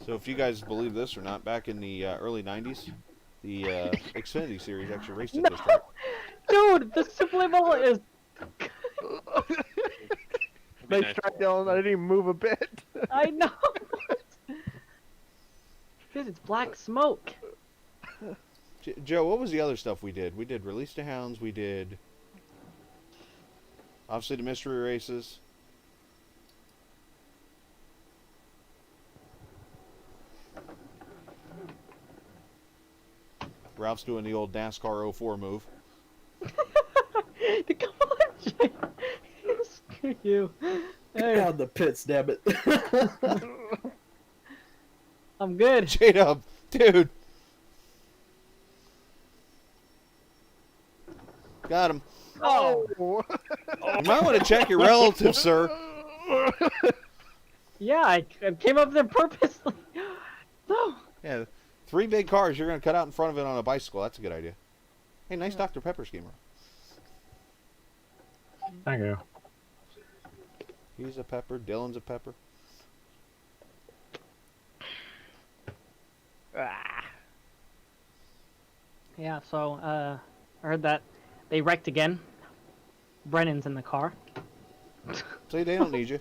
B: So if you guys believe this or not, back in the early 90s, the Xfinity Series actually raced at
A: No,
B: this track.
A: dude, the subliminal is.
F: Nice
D: nice.
F: try, Dylan. I didn't even move a bit.
A: I know. Dude, it's black smoke.
B: Joe, what was the other stuff we did? We did Release the Hounds. We did obviously the mystery races. Ralph's doing the old NASCAR 04 move.
A: Come on, Jay. Screw you. Hey,
I: Out the pits, damn it.
A: I'm good.
B: J-Dub, dude. Got him.
A: Oh,
B: You might want to check your relatives, sir.
A: yeah, I came up there purposely. No.
B: Yeah, 3 big cars you're going to cut out in front of it on a bicycle. That's a good idea. Hey, nice Dr. Pepper schemer.
E: Thank you.
B: He's a pepper. Dylan's a pepper.
A: Yeah, so I heard that they wrecked again. Brennan's in the car.
B: See, they don't need you.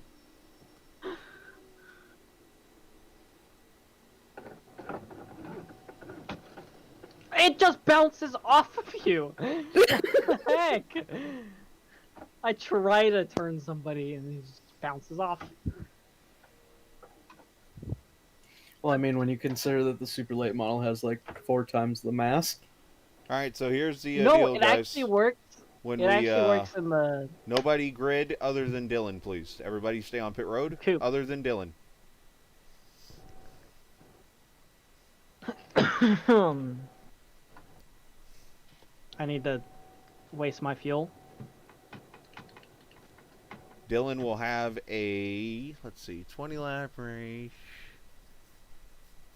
A: It just bounces off of you. What the heck? I try to turn somebody and it just bounces off.
I: Well, I mean, when you consider that the super late model has like 4 times the mass.
B: All right, so here's the
A: No,
B: deal,
A: it
B: guys.
A: actually works.
B: When
A: It actually works in the
B: nobody grid other than Dylan, please. Everybody stay on pit road
A: Coop.
B: other than Dylan.
A: I need to waste my fuel.
B: Dylan will have a, let's see, 20 lap race.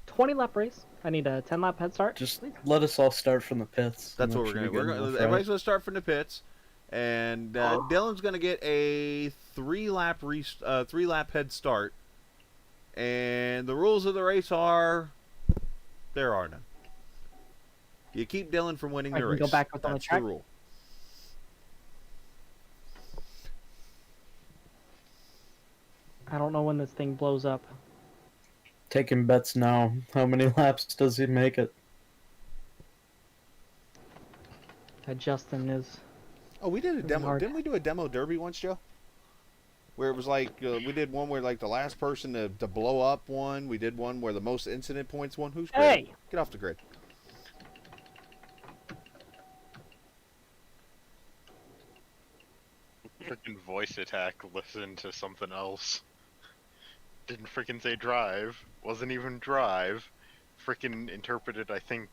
A: 20 lap race. I need a 10 lap head start.
I: Just let us all start from the pits.
B: That's
I: I'm
B: what we're
I: actually
B: gonna.
I: getting a little
B: Everybody's gonna start from the pits, and Dylan's gonna get a 3 lap head start. And the rules of the race are, there are none. You keep Dylan from winning
A: I
B: the
A: can
B: race.
A: go back on the
B: That's
A: track?
B: the rule.
A: I don't know when this thing blows up.
I: Taking bets now. How many laps does he make it?
A: Justin is.
B: Oh, we did a
A: Really
B: demo.
A: hard.
B: Didn't we do a demo derby once, Joe? Where it was like we did one where like the last person to blow up won. We did one where the most incident points won. Who's grid?
A: Hey!
B: Get off the grid.
G: Freaking voice attack, listen to something else. Didn't freaking say drive. Wasn't even drive. Freaking interpreted, I think.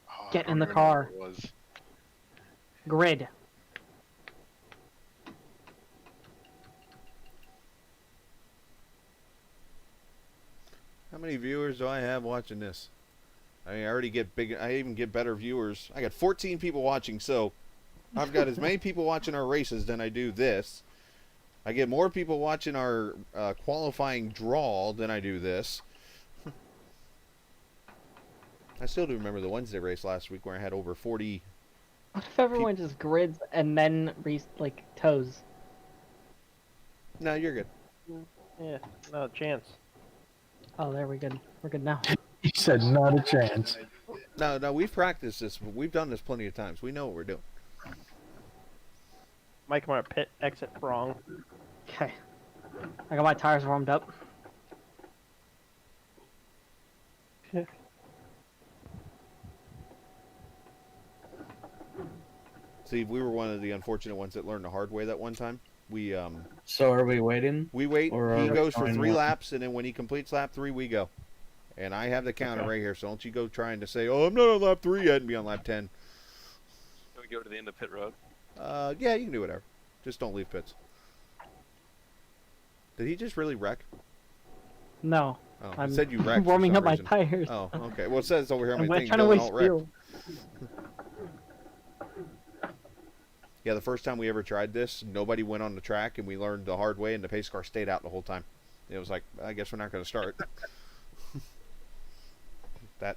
G: Oh,
A: Get
G: I
A: in
G: don't
A: the
G: even know what
A: car.
G: it was.
A: Grid.
B: How many viewers do I have watching this? I mean, I already get big. I even get better viewers. I got 14 people watching, so I've got as many people watching our races than I do this. I get more people watching our qualifying draw than I do this. I still do remember the Wednesday race last week where I had over 40.
A: What if everyone just grids and then toes?
B: No, you're good.
F: Yeah, not a chance.
A: Oh, there we good. We're good now.
E: He said not a chance.
B: No, we've practiced this. We've done this plenty of times. We know what we're doing.
F: Mike, I'm gonna pit exit wrong.
A: Okay. I got my tires warmed up.
B: See, we were one of the unfortunate ones that learned the hard way that one time. We
I: So are we waiting?
B: wait.
I: Or
B: He
I: are we
B: goes for
I: going
B: 3
I: one?
B: laps, and then when he completes lap 3, we go. And I have the counter right here, so don't you go trying to say, "Oh, I'm not on lap 3 yet," and be on lap 10.
D: Can we go to the end of pit road?
B: Yeah, you can do whatever. Just don't leave pits. Did he just really wreck?
A: No.
B: Oh,
A: I'm
B: it said you wrecked.
A: warming
B: for
A: up
B: some
A: my
B: reason.
A: tires.
B: Oh, okay. Well, it says over here on
A: I'm
B: my thing,
A: trying to
B: Dylan
A: waste
B: alt wreck.
A: fuel.
B: Yeah, the first time we ever tried this, nobody went on the track, and we learned the hard way, and the pace car stayed out the whole time. It was like, I guess we're not going to start. That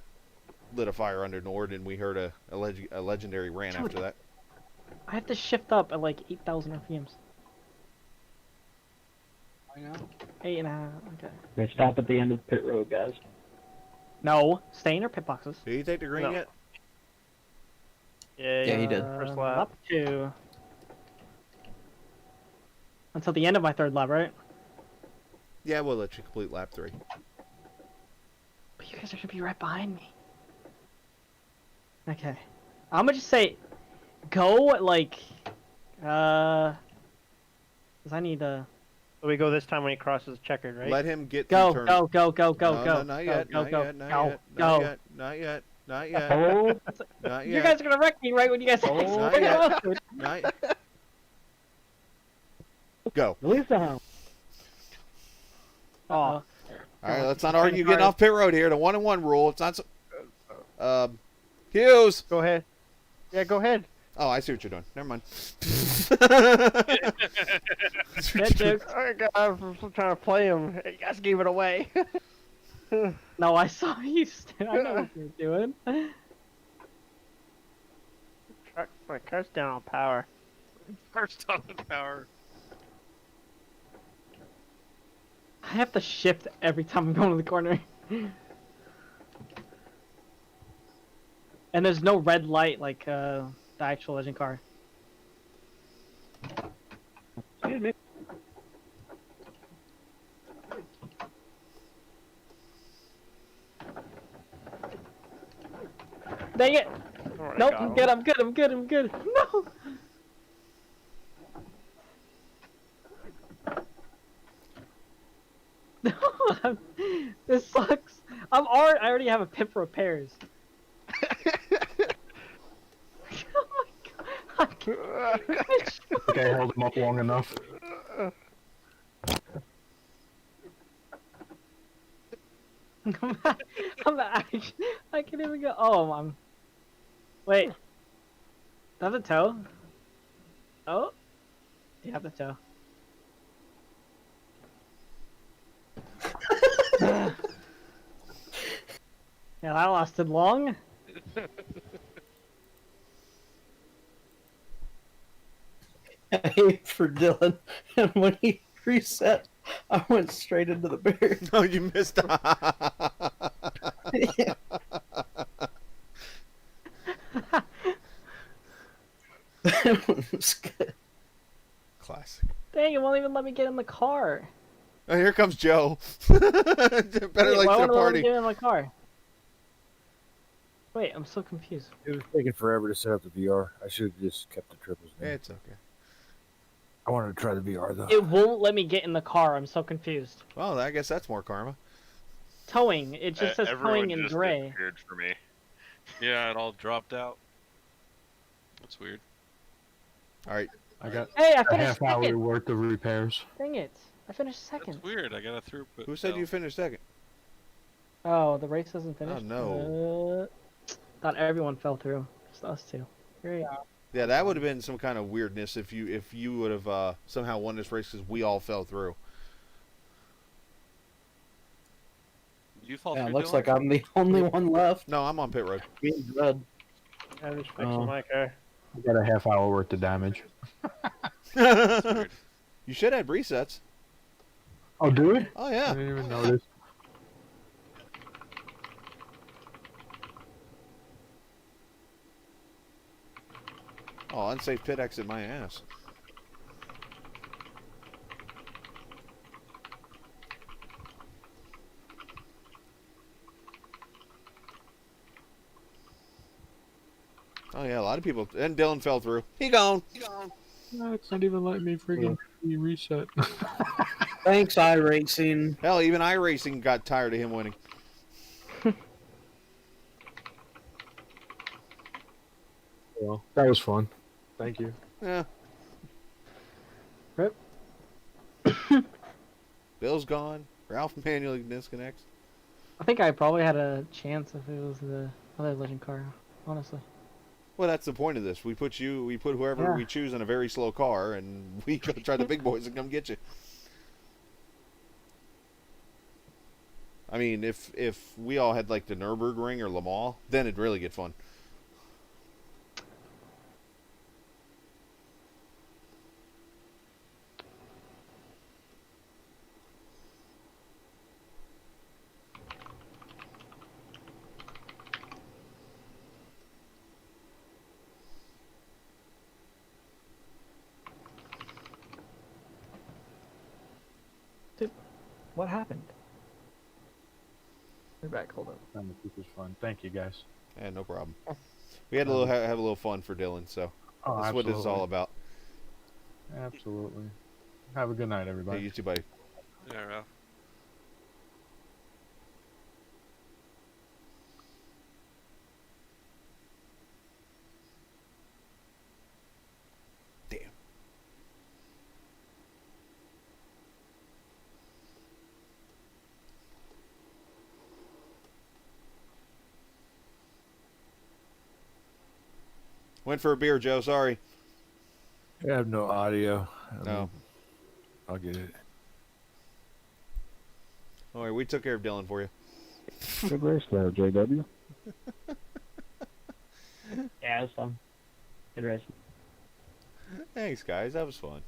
B: lit a fire under Nord, and we heard a legendary rant
A: Dude.
B: after that.
A: I have to shift up at like 8,000 RPMs.
F: I know.
A: 8.5. Okay.
E: Okay, stop at the end of the pit road, guys.
A: No. Stay in our pit boxes.
B: Did he take the green
F: No.
B: yet?
F: Yeah,
I: he did.
F: First lap.
A: Lap 2. Until the end of my 3rd lap, right?
B: Yeah, we'll let you complete lap 3.
A: But you guys are gonna be right behind me. Okay. I'm gonna just say, go like, cause I need to
F: So we go this time when he crosses checkered, right?
B: Let him get
A: go,
B: through turn.
A: go, go, go, go,
B: No,
A: go,
B: no, not yet,
A: go,
B: not
A: go,
B: yet, not
A: go,
B: yet,
A: go.
B: not yet, not yet, not yet,
E: Oh,
B: not
A: You
B: yet,
A: guys are gonna wreck me right when you guys.
B: not yet, not yet. Go.
E: release the hound.
A: Oh,
B: All right, let's not argue getting off pit road here. The 1-1 rule. It's not so. Hughes.
F: Go ahead. Yeah, go ahead.
B: Oh, I see what you're doing. Never mind.
A: That joke.
F: Oh, God, I'm trying to play him. You guys gave it away.
A: No, I saw you. I know what you're doing.
F: My car's down on power.
D: First on the power.
A: I have to shift every time I'm going to the corner. And there's no red light like the actual legend car.
E: Excuse me.
A: Dang it!
F: Alright,
A: Nope,
F: got
A: I'm
F: him.
A: good, I'm good, I'm good, I'm good. No! No, this sucks. I already have a pit for repairs. Oh my god.
E: Okay, hold him up long enough.
A: I can't even go. Oh, I'm. Wait. That's a toe. Oh. You have the toe. Yeah, that lasted long.
I: I hate for Dylan, and when he reset, I went straight into the bear.
B: Oh, you missed.
I: That one was good.
B: Classic.
A: Dang, it won't even let me get in the car.
B: Oh, here comes Joe. Better
A: Wait,
B: late
A: why
B: to the
A: won't it let me
B: party.
A: get in the car? Wait, I'm so confused.
J: It was taking forever to set up the VR. I should have just kept the triples.
B: It's okay.
J: I wanted to try the VR though.
A: It won't let me get in the car. I'm so confused.
B: Well, I guess that's more karma.
A: Towing. It just says
G: Everyone
A: towing in
G: just
A: gray.
G: disappeared for me.
D: Yeah, it all dropped out. That's weird.
B: All right.
E: I got
A: Hey, I
E: a
A: finished
E: half hour
A: second.
E: worth of repairs.
A: Dang it. I finished second.
D: That's weird. I got a throughput.
B: Who said
D: fail.
B: you finished second?
A: Oh, the race hasn't finished?
B: no.
A: Thought everyone fell through. Just us two. Great.
B: Yeah, that would have been some kind of weirdness if you would have somehow won this race because we all fell through.
D: You fall
I: Yeah,
D: through.
I: it looks
D: Dylan?
I: like I'm the only one left.
B: No, I'm on pit road.
I: Green's red.
F: I just fixing
I: Oh.
F: my car.
E: I got a half hour worth of damage.
D: That's weird.
B: You should have resets.
E: Oh, do it?
B: Oh
E: I
B: yeah.
E: didn't even notice.
B: Oh, unsafe pit exit my ass. Oh yeah, a lot of people. And Dylan fell through. He gone.
E: No, it's not even letting me freaking reset.
I: Thanks, iRacing.
B: Hell, even iRacing got tired of him winning.
E: Well, that was fun. Thank you.
B: Yeah.
A: Rip.
B: Bill's gone. Ralph manually disconnects.
A: I think I probably had a chance if it was the other legend car, honestly.
B: Well, that's the point of this. We put whoever
A: Yeah.
B: we choose in a very slow car, and we go try the big boys and come get you. I mean, if we all had like the Nürburgring or Le Mans, then it'd really get fun.
A: What happened? We're back. Hold up.
E: This was fun. Thank you, guys.
B: Yeah, no problem. We had a little have a little fun for Dylan, so
E: Oh,
B: that's what this is all about.
E: Absolutely. Have a good night, everybody.
B: Hey, you too, buddy.
D: Yeah, Ralph.
B: Damn. Went for a beer, Joe. Sorry.
J: I have no audio.
B: No.
J: I'll get it.
B: All right, we took care of Dylan for you.
E: Good race there, JW.
A: Yeah, it was fun. Good race.
B: Thanks, guys. That was fun.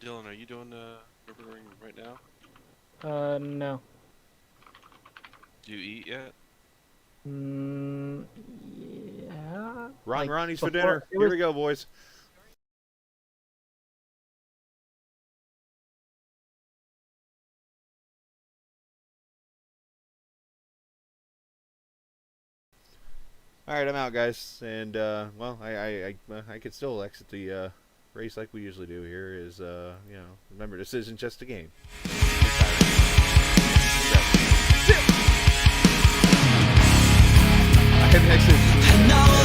D: Dylan, are you doing the river ring right now?
A: No.
D: Do you eat yet?
A: Yeah.
B: Ronnie's for
A: before-
B: dinner.
A: it
B: Here
A: was-
B: we go, boys. All right, I'm out, guys, and well, I could still exit the race like we usually do here. Is remember, this isn't just a game. I have exited.